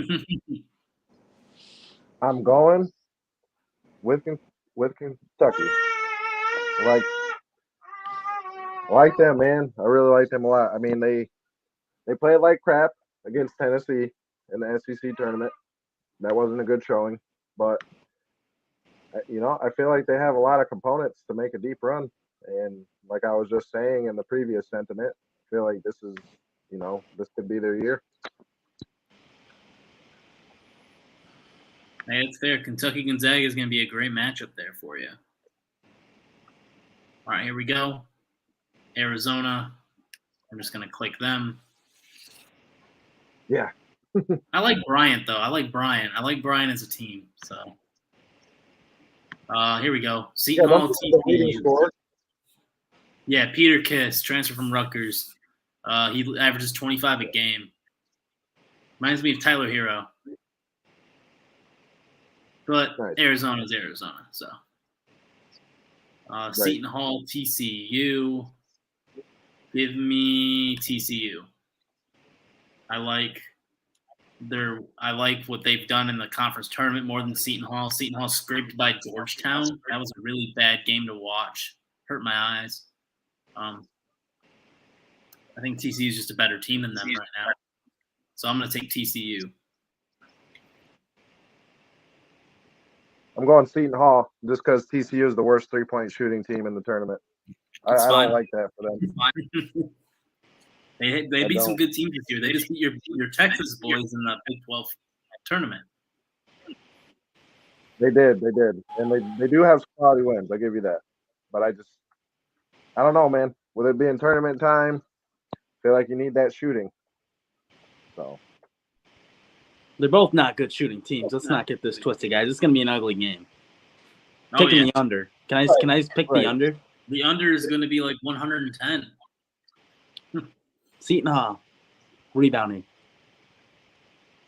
I'm going with Kentucky. I like them, man. I really like them a lot. I mean, they played like crap against Tennessee in the SEC tournament. That wasn't a good showing, but I feel like they have a lot of components to make a deep run. And like I was just saying in the previous sentiment, I feel like this is, this could be their year. Hey, it's fair. Kentucky Gonzaga is going to be a great matchup there for you. All right, here we go. Arizona. I'm just going to click them. Yeah. I like Bryant, though. I like Bryant as a team. So here we go. Seton Hall TCU. Yeah, Peter Kiss, transfer from Rutgers. He averages 25 a game. Reminds me of Tyler Hero. But nice. Arizona's Arizona, so. Right. Seton Hall, TCU. Give me TCU. I like what they've done in the conference tournament more than Seton Hall. Seton Hall scraped by Georgetown. That was a really bad game to watch. Hurt my eyes. I think TCU is just a better team than them right now. So I'm going to take TCU. I'm going Seton Hall just because TCU is the worst three-point shooting team in the tournament. I don't like that for them. They beat some good teams this year. They just beat your Texas boys in the Big 12 tournament. They did. And they do have quality wins. I'll give you that. But I don't know, man. With it being tournament time, I feel like you need that shooting. So they're both not good shooting teams. Let's not get this twisted, guys. It's going to be an ugly game. Picking the under. Can I pick the under? The under is going to be like 110. Seton Hall. Rebounding.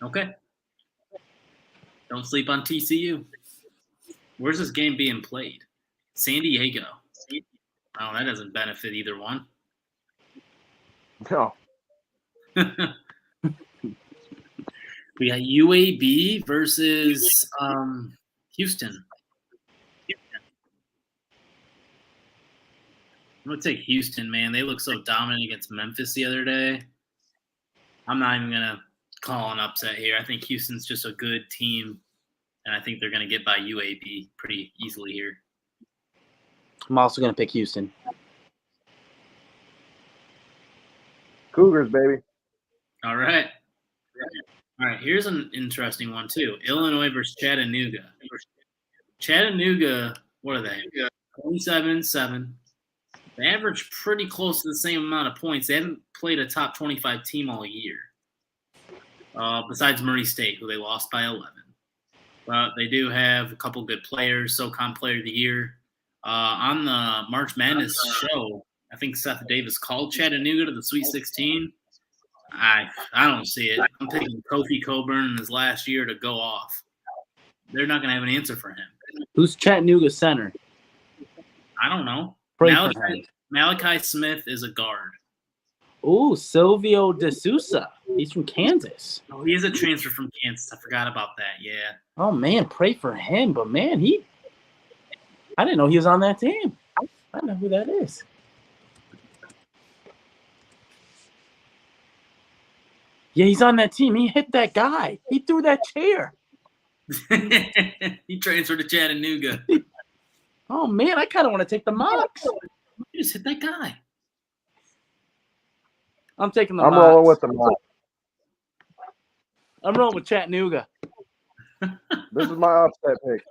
Okay. Don't sleep on TCU. Where's this game being played? San Diego. Oh, that doesn't benefit either one. No. We got UAB versus Houston. I'm going to take Houston, man. They look so dominant against Memphis the other day. I'm not even going to call an upset here. I think Houston's just a good team, and I think they're going to get by UAB pretty easily here. I'm also going to pick Houston. Cougars, baby. All right. Here's an interesting one, too. Illinois versus Chattanooga. Chattanooga, what are they? 27-7. They average pretty close to the same amount of points. They haven't played a top 25 team all year, besides Murray State, who they lost by 11. But they do have a couple good players. SoCon Player of the Year. On the March Madness show, I think Seth Davis called Chattanooga to the Sweet 16. I don't see it. I'm picking Kofi Coburn in his last year to go off. They're not going to have an answer for him. Who's Chattanooga center? I don't know. Malachi Smith is a guard. Ooh, Silvio De Sousa. He's from Kansas. Oh, he is a transfer from Kansas. I forgot about that. Yeah. Oh, man, pray for him. But, man, I didn't know he was on that team. I don't know who that is. Yeah, he's on that team. He hit that guy. He threw that chair. He transferred to Chattanooga. Oh, man, I kind of want to take the Mocs. You just hit that guy. I'm taking the I'm Mocs. rolling with the Mocs. I'm rolling with Chattanooga. This is my upset pick.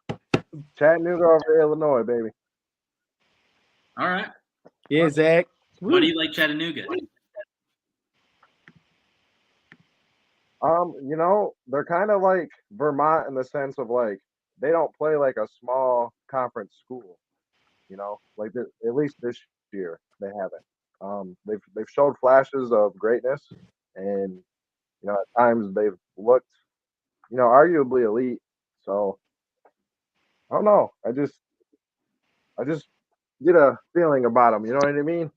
Chattanooga over Illinois, baby. All right. Yeah, Zach. Why do you like Chattanooga? You know, they're kind of like Vermont in the sense of like they don't play like a small conference school. You know, like at least this year they haven't. They've showed flashes of greatness, and you know at times they've looked, you know, arguably elite. So I don't know. I just get a feeling about them. You know what I mean?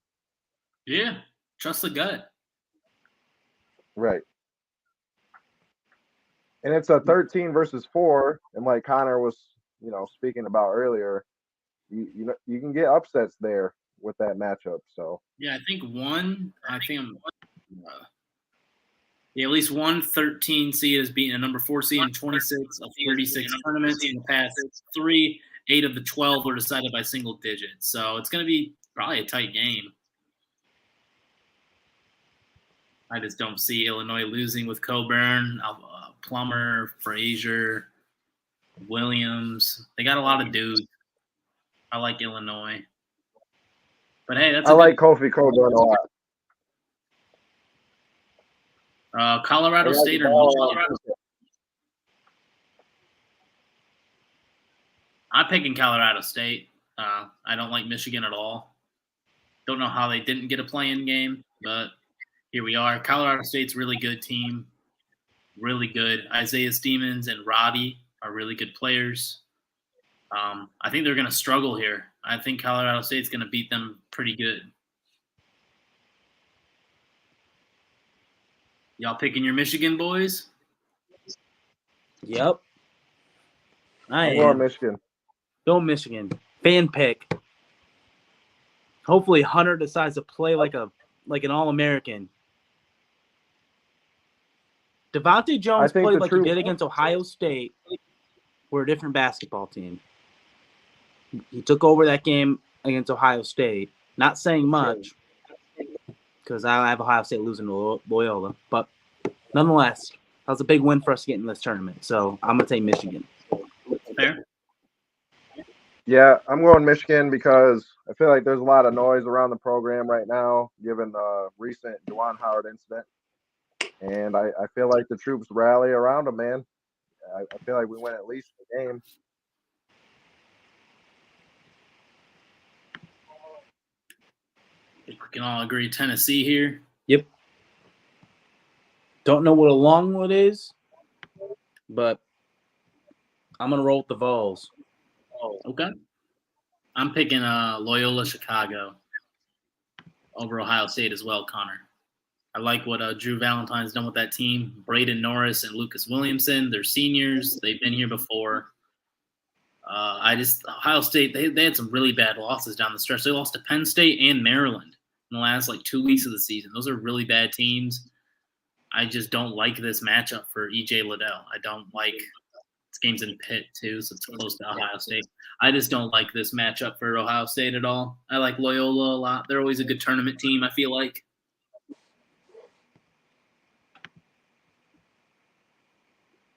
Yeah. Trust the gut. Right. And it's a 13 versus 4, and like Connor was, you know, speaking about earlier, you know you can get upsets there with that matchup. So Yeah, at least one 13 seed has beaten a number 4 seed in 26 of 36 tournaments. In the past 3, 8 of the 12 were decided by single digits. So it's going to be probably a tight game. I just don't see Illinois losing with Coburn, Plummer, Frazier, Williams. They got a lot of dudes. I like Illinois. But hey, that's I like Kofi Coburn a lot. Colorado State or Michigan. I'm picking Colorado State. I don't like Michigan at all. Don't know how they didn't get a play-in game, but here we are. Colorado State's a really good team. Really good. Isaiah Stevens and Roddy are really good players. I think they're going to struggle here. I think Colorado State's going to beat them pretty good. Y'all picking your Michigan boys? Yep. I'm going Michigan. Go Michigan. Fan pick. Hopefully Hunter decides to play like an All-American. Devontae Jones played like he did against Ohio State. We're a different basketball team. He took over that game against Ohio State. Not saying much because I have Ohio State losing to Loyola. But nonetheless, that was a big win for us to get in this tournament. So I'm going to take Michigan. Fair. Yeah, I'm going Michigan because I feel like there's a lot of noise around the program right now, given the recent Juwan Howard incident. And I feel like the troops rally around him, man. I feel like we win at least the game. I think we can all agree Tennessee here. Yep. Don't know what a Longwood is, but I'm going to roll with the Vols. Oh, okay. I'm picking Loyola Chicago over Ohio State as well, Connor. I like what Drew Valentine's done with that team. Braden Norris and Lucas Williamson, they're seniors. They've been here before. Ohio State, they had some really bad losses down the stretch. They lost to Penn State and Maryland in the last 2 weeks of the season. Those are really bad teams. I just don't like this matchup for E.J. Liddell. I don't like this game's in Pitt too, so it's close to Ohio State. I just don't like this matchup for Ohio State at all. I like Loyola a lot. They're always a good tournament team, I feel like.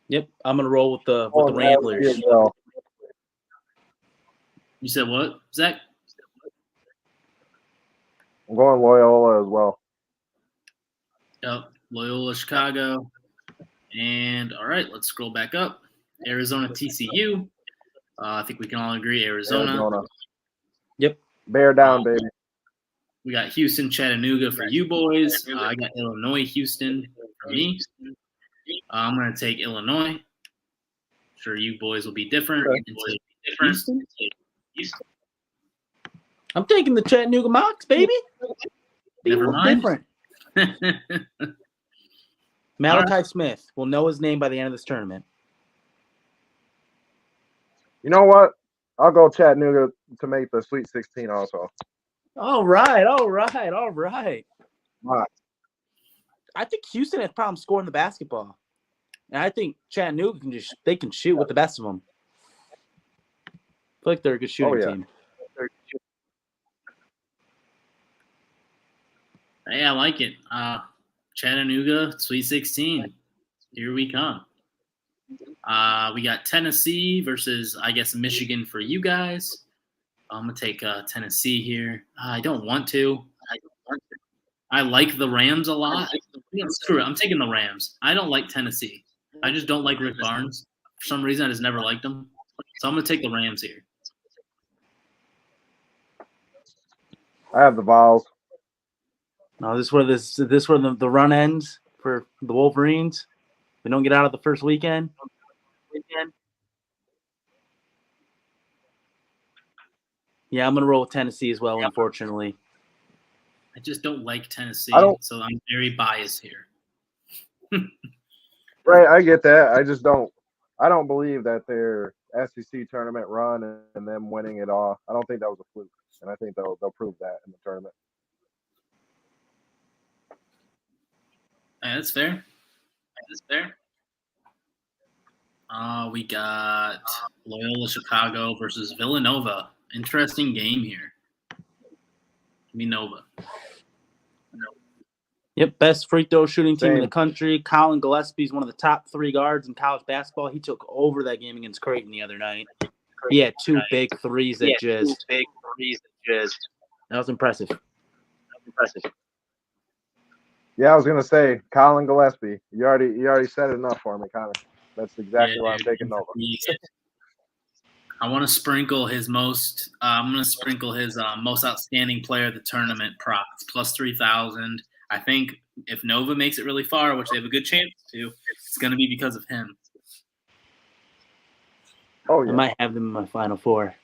Yep, I'm gonna roll with the Ramblers. You said what, Zach? I'm going Loyola as well. Yep, Loyola Chicago. And all right, let's scroll back up. Arizona TCU. I think we can all agree Arizona. Yep. Bear down, baby. We got Houston, Chattanooga for you boys. I got Illinois, Houston for me. I'm going to take Illinois. I'm sure you boys will be different. Houston? I'm taking the Chattanooga Mocs, baby. Never mind. Different. Malachi Smith will know his name by the end of this tournament. You know what? I'll go Chattanooga to make the Sweet 16 also. All right. Right. I think Houston has problems scoring the basketball. And I think Chattanooga can shoot with the best of them. I feel like they're a good shooting team. Hey, I like it. Chattanooga, Sweet 16. Here we come. We got Tennessee versus, I guess, Michigan for you guys. I'm going to take Tennessee here. I don't want to. I like the Rams a lot. Screw it. I'm taking the Rams. I don't like Tennessee. I just don't like Rick Barnes. For some reason, I just never liked him. So I'm going to take the Rams here. I have the Vols. No, this is where the run ends for the Wolverines. We don't get out of the first weekend. Yeah, I'm going to roll with Tennessee as well, unfortunately. I just don't like Tennessee, so I'm very biased here. Right, I get that. I don't believe that their SEC tournament run and them winning it all. I don't think that was a fluke, and I think they'll prove that in the tournament. That's fair. We got Loyola Chicago versus Villanova. Interesting game here. Give me Nova. Yep, best free throw shooting team in the country. Colin Gillespie is one of the top 3 guards in college basketball. He took over that game against Creighton the other night. He had 2 big threes that just – that was impressive. Yeah, I was gonna say Colin Gillespie. You already said enough for me, Connor. That's exactly why I'm taking Nova. I want to sprinkle his most. I'm going to sprinkle his most outstanding player of the tournament props plus 3,000. I think if Nova makes it really far, which they have a good chance to, it's going to be because of him. Oh yeah, I might have them in my Final Four.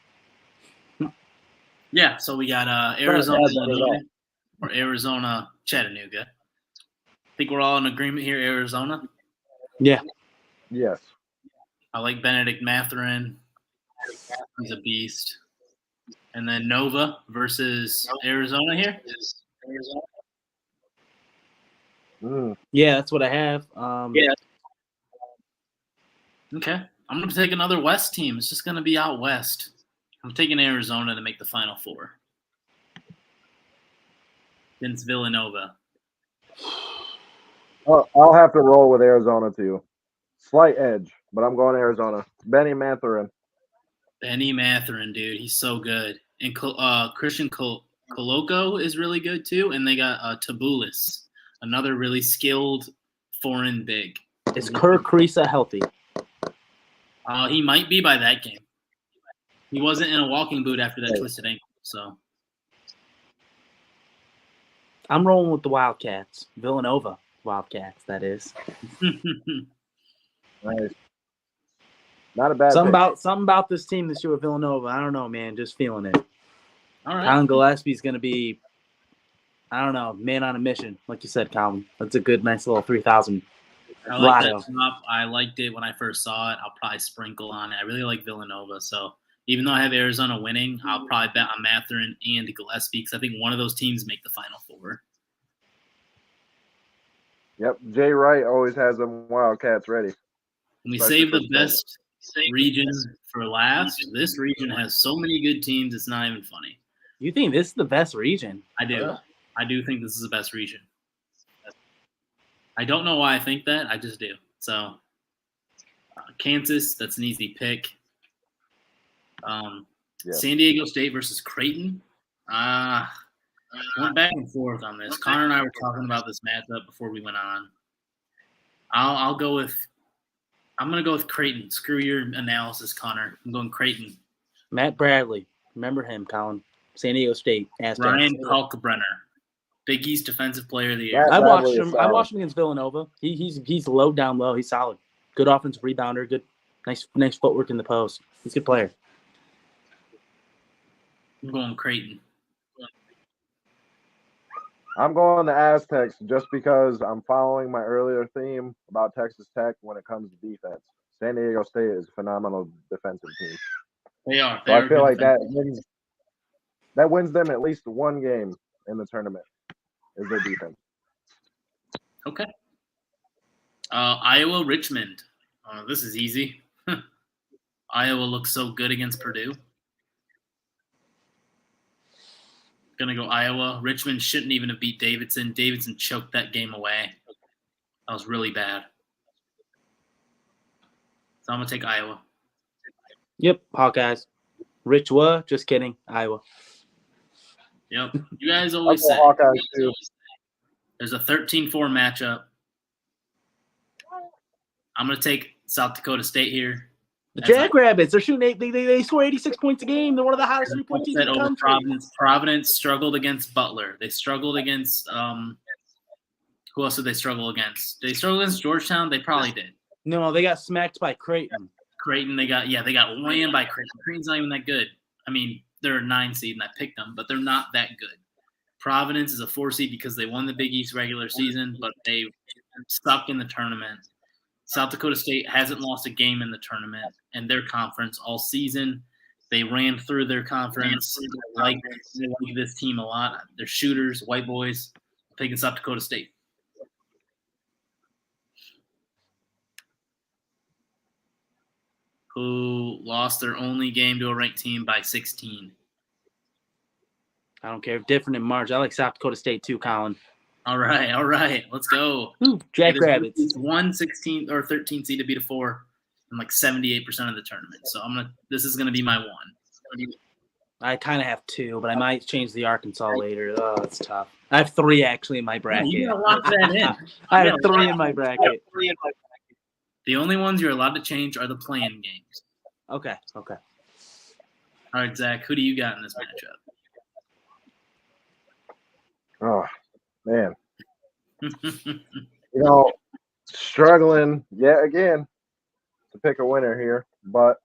Yeah, so we got Arizona or Arizona Chattanooga. I think we're all in agreement here. Arizona. Yeah. Yes. I like Benedict Mathurin. He's a beast. And then Nova versus Arizona here. Yeah, that's what I have. Okay. I'm going to take another West team. It's just going to be out West. I'm taking Arizona to make the Final Four. Against Villanova. Well, I'll have to roll with Arizona too. Slight edge, but I'm going Arizona. Benny Mathurin. Benny Mathurin, dude. He's so good. And Christian Koloko is really good too. And they got Tabulis, another really skilled foreign big. Is Kerr Kriisa healthy? He might be by that game. He wasn't in a walking boot after that twisted ankle, so. I'm rolling with the Wildcats. Villanova Wildcats, that is. Nice. Not a bad something about this team this year with Villanova. I don't know, man. Just feeling it. All right. Colin Gillespie's going to be, I don't know, man on a mission. Like you said, Colin. That's a good, nice little 3,000. I like that top. I liked it when I first saw it. I'll probably sprinkle on it. I really like Villanova. So even though I have Arizona winning, I'll probably bet on Mathurin and Gillespie because I think one of those teams make the Final Four. Yep. Jay Wright always has them Wildcats ready. When we save the best region for last, this region has so many good teams, it's not even funny. You think this is the best region? I do. I do think this is the best region. I don't know why I think that. I just do. So, Kansas, that's an easy pick. San Diego State versus Creighton. Went back and forth on this. Connor and I were talking about this matchup before we went on. I'm going to go with Creighton. Screw your analysis, Connor. I'm going Creighton. Matt Bradley. Remember him, Colin. San Diego State. Ryan Kalkbrenner. Big East Defensive Player of the Year. I watched him against Villanova. He's low down low. He's solid. Good offensive rebounder. Good, nice footwork in the post. He's a good player. I'm going Creighton. I'm going the Aztecs just because I'm following my earlier theme about Texas Tech when it comes to defense. San Diego State is a phenomenal defensive team. They are. So I feel like that wins them at least one game in the tournament is their defense. Okay. Iowa, Richmond. This is easy. Iowa looks so good against Purdue. Gonna go Iowa. Richmond shouldn't even have beat Davidson. Davidson choked that game away. That was really bad. So I'm gonna take Iowa. Yep, Hawkeyes. Rich what? Just kidding. Iowa. Yep. You guys always say Hawkeyes too. There's a 13-4 matchup. I'm gonna take South Dakota State here. The Jackrabbits, they're shooting they score 86 points a game. They're one of the hottest 3-point teams in the country. Providence struggled against Butler. They struggled against who else did they struggle against? Did they struggle against Georgetown? They probably did. No, they got smacked by Creighton. They got whammed by Creighton. Creighton's not even that good. I mean, they're a 9 seed and I picked them, but they're not that good. Providence is a 4 seed because they won the Big East regular season, but they stuck in the tournament. South Dakota State hasn't lost a game in the tournament in their conference all season. They ran through their conference. They like this team a lot. They're shooters, white boys. I'm picking South Dakota State. Who lost their only game to a ranked team by 16. I don't care. Different in March. I like South Dakota State too, Colin. All right. Let's go. Ooh, Jackrabbits. It's 1 16 or 13 seed to beat a 4 in like 78% of the tournament. So this is gonna be my one. I kind of have 2, but I might change the Arkansas later. Oh, that's tough. I have 3 actually in my bracket. You gotta lock that in. I have 3 in my bracket. The only ones you're allowed to change are the play-in games. Okay. All right, Zach, who do you got in this matchup? Oh, man. Struggling yet again to pick a winner here, but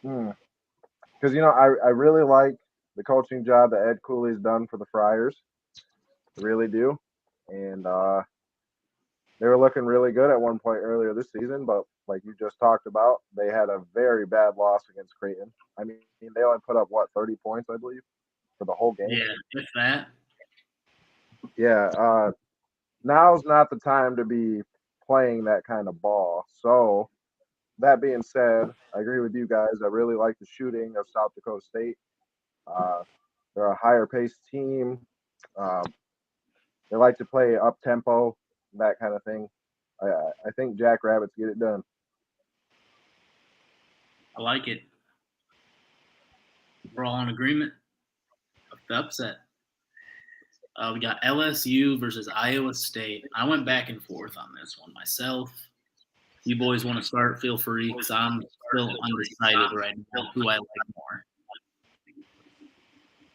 because I really like the coaching job that Ed Cooley's done for the Friars. I really do. And they were looking really good at one point earlier this season, but like you just talked about, they had a very bad loss against Creighton. I mean, they only put up 30 points, I believe, for the whole game. Yeah, if that. Yeah, now's not the time to be playing that kind of ball. So that being said, I agree with you guys. I really like the shooting of South Dakota State. They're a higher paced team. They like to play up tempo, that kind of thing. I think Jackrabbits get it done. I like it. We're all in agreement of the upset. We got LSU versus Iowa State. I went back and forth on this one myself. If you boys want to start, feel free, because I'm still undecided right now who I like more.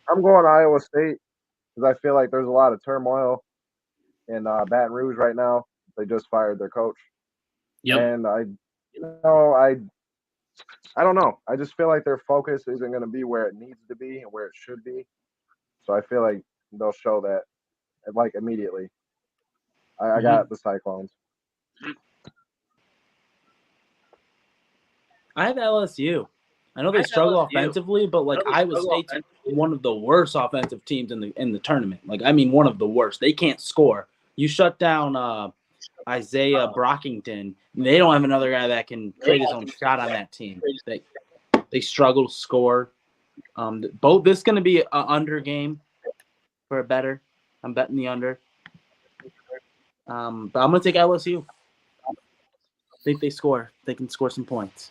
I'm going Iowa State because I feel like there's a lot of turmoil in Baton Rouge right now. They just fired their coach. Yep. And I don't know. I just feel like their focus isn't going to be where it needs to be and where it should be. So I feel like they'll show that like immediately. I got the Cyclones. I have LSU. I know they struggle offensively, but like Iowa State's one of the worst offensive teams in the tournament. Like, I mean, one of the worst. They can't score. You shut down Isaiah Brockington. They don't have another guy that can create his own shot on that team. They struggle to score. This is going to be an under game for a better. I'm betting the under. But I'm going to take LSU. I think they score. They can score some points.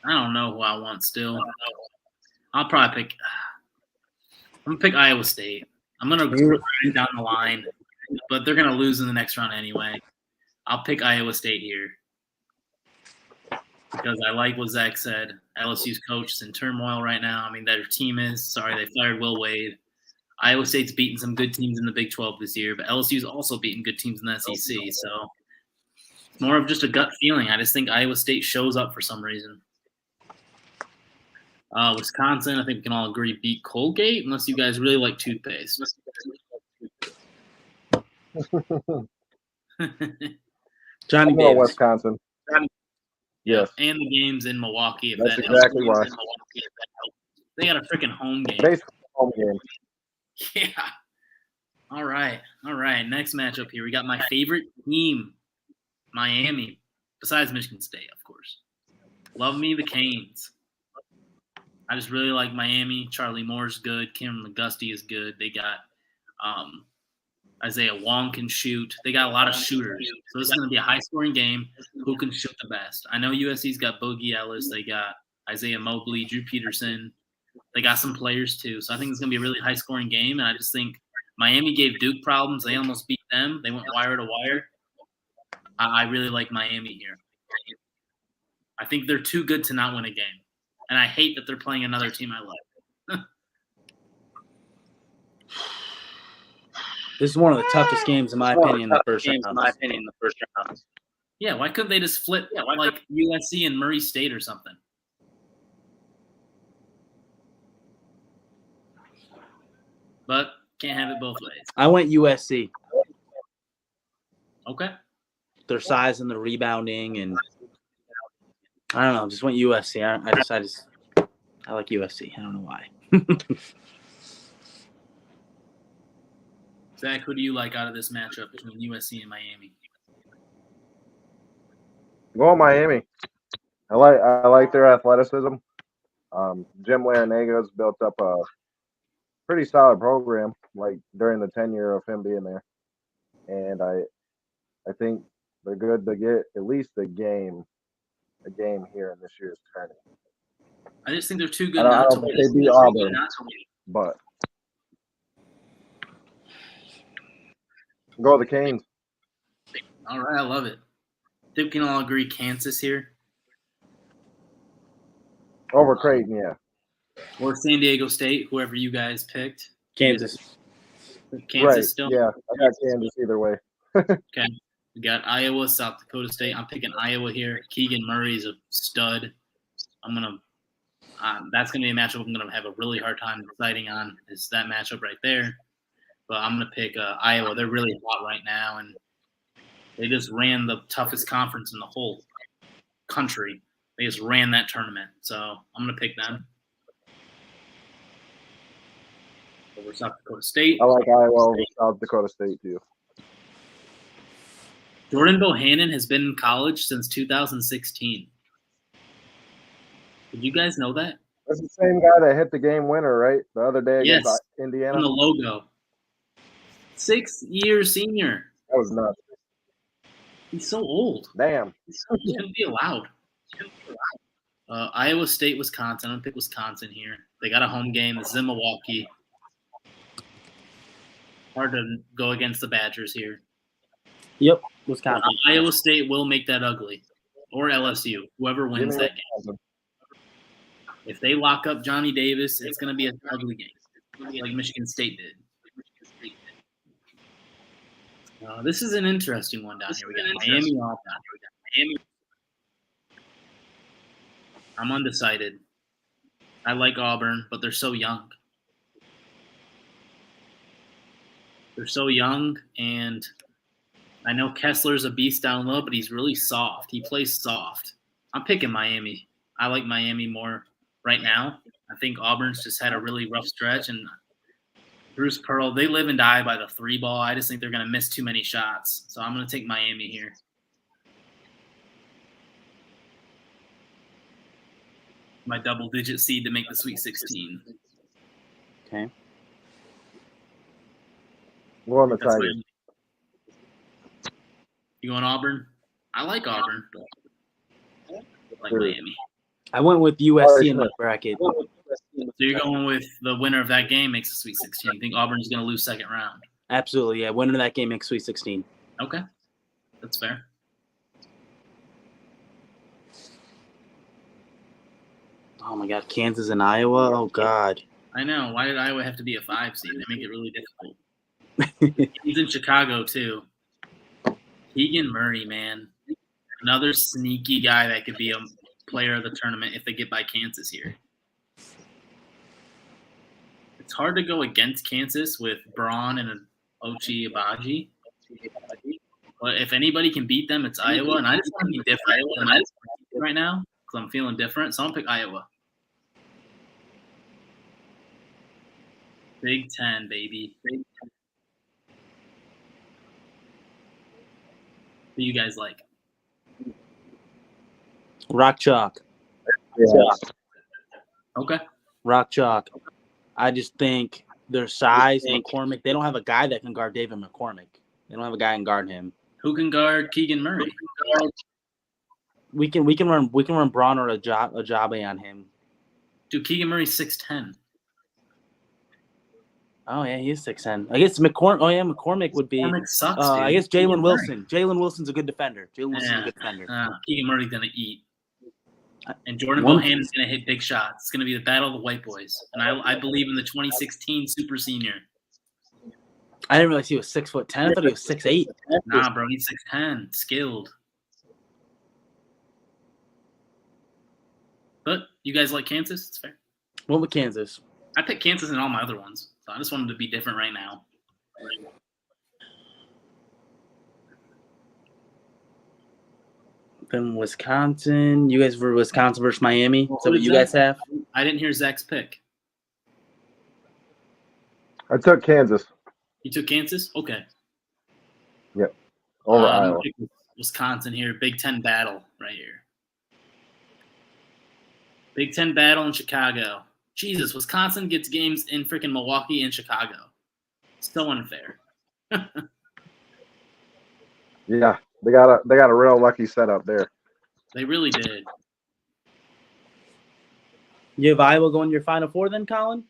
I don't know who I want still. I'm going to pick Iowa State. I'm going to go down the line, but they're going to lose in the next round anyway. I'll pick Iowa State here because I like what Zach said. LSU's coach is in turmoil right now. I mean, their team is. Sorry, they fired Will Wade. Iowa State's beaten some good teams in the Big 12 this year, but LSU's also beaten good teams in the SEC. So it's more of just a gut feeling. I just think Iowa State shows up for some reason. Wisconsin, I think we can all agree, beat Colgate, unless you guys really like toothpaste. Johnny I'm going Davis. Wisconsin. Yes. And the game's in Milwaukee. If That's that exactly helps. why. They got a freaking home game. Basically, home game. Yeah. All right. Next matchup here. We got my favorite team, Miami, besides Michigan State, of course. Love me the Canes. I just really like Miami. Charlie Moore's good. Cameron McGusty is good. They got Isaiah Wong can shoot. They got a lot of shooters. So this is going to be a high-scoring game. Who can shoot the best? I know USC's got Boogie Ellis. They got Isaiah Mobley, Drew Peterson. They got some players too. So I think it's going to be a really high-scoring game. And I just think Miami gave Duke problems. They almost beat them. They went wire to wire. I really like Miami here. I think they're too good to not win a game. And I hate that they're playing another team I like. This is one of the toughest games, in my opinion, in the first round. Yeah, why couldn't they just flip like USC and Murray State or something? But can't have it both ways. I went USC. Okay. Their size and the rebounding, and I don't know. Just went USC. I like USC. I don't know why. Zach, who do you like out of this matchup between USC and Miami? Go Miami. I like their athleticism. Jim Larinaga's built up a pretty solid program, like during the tenure of him being there, and I think they're good to get at least a game here in this year's tournament. I just think they're too good I not to don't win. think they beat Auburn, but go the Canes. All right, I love it. I think we can all agree Kansas here. Over Creighton, yeah. Or San Diego State, whoever you guys picked. Kansas. Kansas Right. still? Yeah, I got Kansas either way. Okay. We got Iowa, South Dakota State. I'm picking Iowa here. Keegan Murray's a stud. That's gonna be a matchup I'm gonna have a really hard time deciding on. Is that matchup right there? But I'm gonna pick Iowa. They're really hot right now, and they just ran the toughest conference in the whole country. They just ran that tournament, so I'm gonna pick them over South Dakota State. I like Iowa over South Dakota State too. Jordan Bohannon has been in college since 2016. Did you guys know that? That's the same guy that hit the game winner, right? The other day against Yes. Indiana. On the logo. 6-year senior. That was nuts. He's so old. Damn. He shouldn't be allowed. Iowa State, Wisconsin. I'm going to pick Wisconsin here. They got a home game. This is in Milwaukee. Hard to go against the Badgers here. Yep, Wisconsin. Iowa State will make that ugly. Or LSU. Whoever wins that game. If they lock up Johnny Davis, it's going to be an ugly game, like Michigan State did. This is an interesting one down here. We got Miami all down. I'm undecided. I like Auburn, but they're so young. They're so young, and I know Kessler's a beast down low, but he's really soft. He plays soft. I'm picking Miami. I like Miami more right now. I think Auburn's just had a really rough stretch, and Bruce Pearl, they live and die by the 3 ball. I just think they're going to miss too many shots. So I'm going to take Miami here. My double-digit seed to make the Sweet 16. Okay. We're on the That's Tigers. You going Auburn? I like Auburn, but I like Sure. Miami. I went with USC in my bracket. So you're going with the winner of that game makes the Sweet 16. You think Auburn's going to lose second round? Absolutely, yeah. Winner of that game makes Sweet 16. Okay. That's fair. Oh, my God. Kansas and Iowa? Oh, God. I know. Why did Iowa have to be a 5 seed? They make it really difficult. He's in Chicago, too. Keegan Murray, man. Another sneaky guy that could be a player of the tournament if they get by Kansas here. It's hard to go against Kansas with Braun and Ochi Abaji. But if anybody can beat them, it's Iowa. And I just want to be different right now because I'm feeling different. So I'm going to pick Iowa. Big Ten, baby. Big Ten. Who you guys like? Rock Chalk. Yeah. Okay. Rock Chalk. I just think their size, McCormick, they don't have a guy that can guard David McCormick. They don't have a guy that can guard him. Who can guard Keegan Murray? We can run Braun or Ajabe on him. Dude, Keegan Murray's 6'10". Oh yeah, he is 6'10". I guess McCormick. Oh yeah, McCormick would be. McCormick sucks, dude. I guess Jalen Keegan Wilson. Murray. Jalen Wilson's a good defender. Keegan Murray's gonna eat. And Jordan Bohannon's going to hit big shots. It's going to be the battle of the white boys. And I believe in the 2016 Super Senior. I didn't realize he was 6'10". I thought he was 6'8". Nah, bro, he's 6'10", skilled. But you guys like Kansas? It's fair. What with Kansas? I picked Kansas in all my other ones. So I just wanted to be different right now. Then Wisconsin. You guys were Wisconsin versus Miami. Is that what you guys have? I didn't hear Zach's pick. I took Kansas. You took Kansas? Okay. Yep. Over Iowa. Wisconsin here. Big Ten battle right here. Big Ten battle in Chicago. Jesus, Wisconsin gets games in freaking Milwaukee and Chicago. So unfair. Yeah, they got a real lucky setup there. They really did. You have Iowa going to your Final Four then, Colin?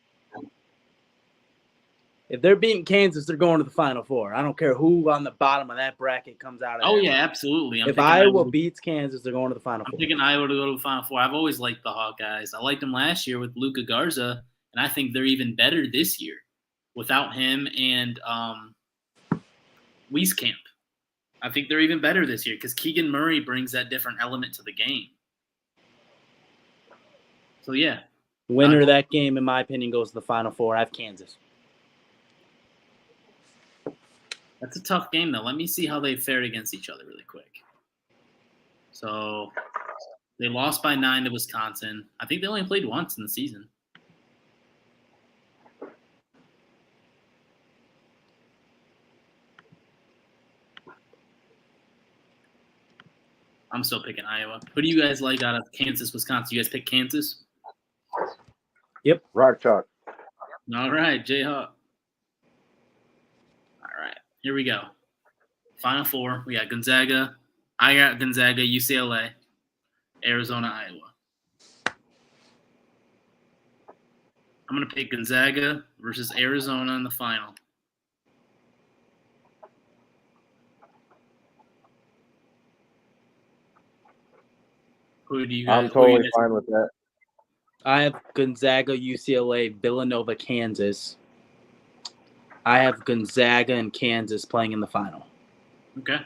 If they're beating Kansas, they're going to the Final Four. I don't care who on the bottom of that bracket comes out of there. Oh, yeah, absolutely. If Iowa beats Kansas, they're going to the Final Four. I'm picking Iowa to go to the Final Four. I've always liked the Hawkeyes. I liked them last year with Luka Garza, and I think they're even better this year without him and Wieskamp. I think they're even better this year because Keegan Murray brings that different element to the game. So, yeah. Winner of that game, in my opinion, goes to the Final Four. I have Kansas. That's a tough game, though. Let me see how they fared against each other really quick. So, they lost by 9 to Wisconsin. I think they only played once in the season. I'm still picking Iowa. Who do you guys like out of Kansas, Wisconsin? You guys pick Kansas? Yep. Rock Chalk. All right, Jayhawk. All right, here we go. Final Four. We got Gonzaga. I got Gonzaga, UCLA, Arizona, Iowa. I'm going to pick Gonzaga versus Arizona in the final. Who do you guys? I'm totally fine with that. I have Gonzaga, UCLA, Villanova, Kansas. I have Gonzaga and Kansas playing in the final. Okay.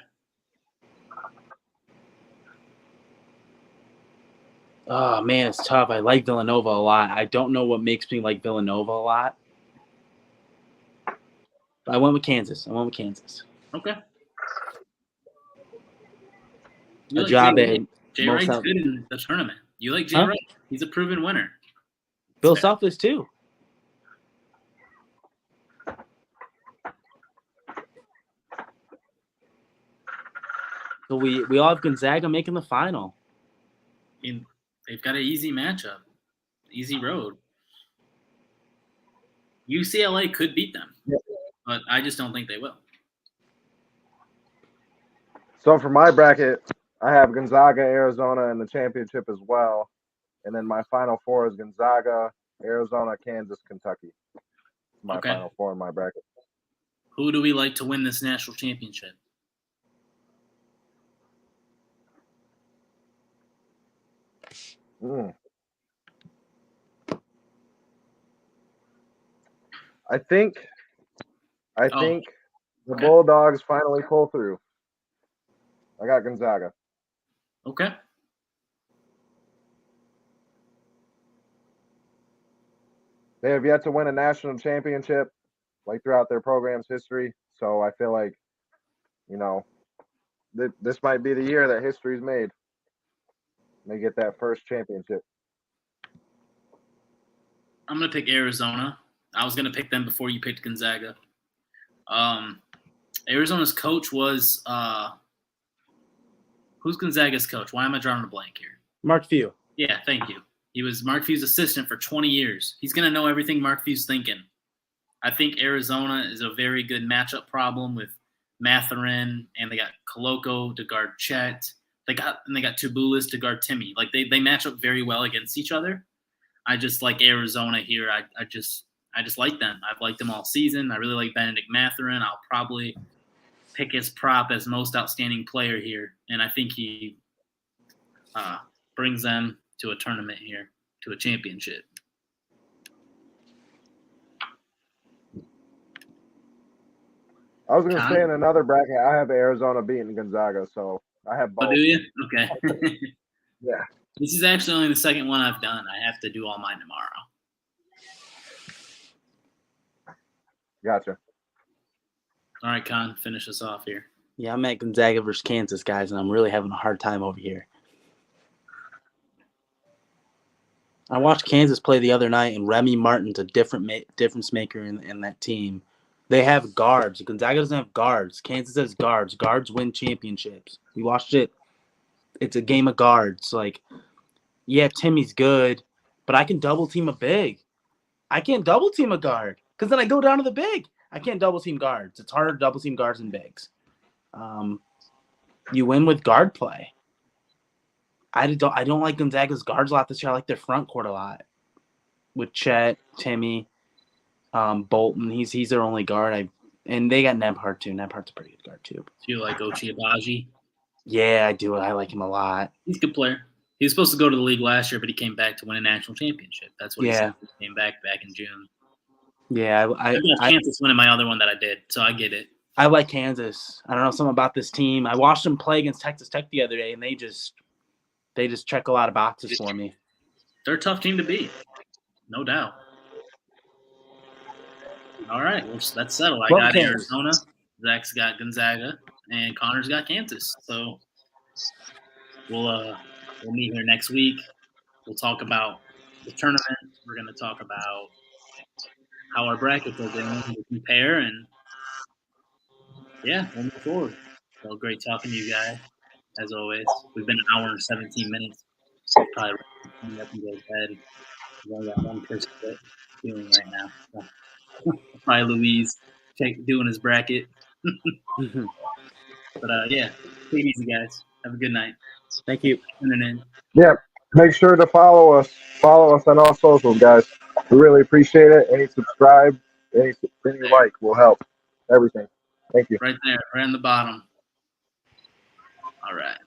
Oh, man, it's tough. I like Villanova a lot. I don't know what makes me like Villanova a lot. I went with Kansas. Okay. Ajabe. Jay Wright's good in the tournament. You like Jay Wright? He's a proven winner. Bill Self is too. So we all have Gonzaga making the final. I mean, they've got an easy matchup, easy road. UCLA could beat them, but I just don't think they will. So for my bracket, I have Gonzaga, Arizona in the championship as well. And then my Final Four is Gonzaga, Arizona, Kansas, Kentucky. My Final Four in my bracket. Who do we like to win this national championship? I think the Bulldogs finally pull through. I got Gonzaga. Okay. they have yet to win a national championship like throughout their program's history. So I feel like, this might be the year that history's made. They get that first championship. I'm going to pick Arizona. I was going to pick them before you picked Gonzaga. Arizona's coach was who's Gonzaga's coach? Why am I drawing a blank here? Mark Few. Yeah, thank you. He was Mark Few's assistant for 20 years. He's going to know everything Mark Few's thinking. I think Arizona is a very good matchup problem with Mathurin, and they got Koloko to guard Chet. They got Tubulis to guard Timmy. Like they match up very well against each other. I just like Arizona here. I just like them. I've liked them all season. I really like Benedict Mathurin. I'll probably pick his prop as most outstanding player here, and I think he brings them to a tournament here, to a championship. I was going to say in another bracket, I have Arizona beating Gonzaga, so I have both. Oh, do you? Okay. Yeah. This is actually only the second one I've done. I have to do all mine tomorrow. Gotcha. All right, Con, finish us off here. Yeah, I'm at Gonzaga versus Kansas, guys, and I'm really having a hard time over here. I watched Kansas play the other night, and Remy Martin's a difference maker in that team. They have guards. Gonzaga doesn't have guards. Kansas has guards. Guards win championships. We watched it. It's a game of guards. Like, yeah, Timmy's good, but I can double team a big. I can't double team a guard because then I go down to the big. I can't double team guards. It's harder to double team guards than bigs. You win with guard play. I don't like Gonzaga's guards a lot this year. I like their front court a lot with Chet, Timmy, Bolton. He's their only guard. And they got Nebhard too. Nebhard's a pretty good guard too. Do you like Ochai Agbaji? Yeah, I do. I like him a lot. He's a good player. He was supposed to go to the league last year, but he came back to win a national championship. That's what he said. He came back in June. Yeah, I got Kansas winning my other one that I did, so I get it. I like Kansas. I don't know something about this team. I watched them play against Texas Tech the other day, and they just check a lot of boxes for me. They're a tough team to beat, no doubt. All right, well, that's settled. I got Arizona, Zach's got Gonzaga, and Connor's got Kansas. So we'll meet here next week. We'll talk about the tournament. We're going to talk about how our brackets are doing. We'll compare, and yeah, we'll move forward. So great talking to you guys, as always. We've been an hour and 17 minutes. Probably up and go to bed. We've only got one person doing right now. So. Probably Louise doing his bracket. But yeah, take it easy, guys. Have a good night. Thank you. Yeah, make sure to follow us on all socials, guys. We really appreciate it. Any subscribe, any like will help. Everything. Thank you. Right there, right on the bottom. All right.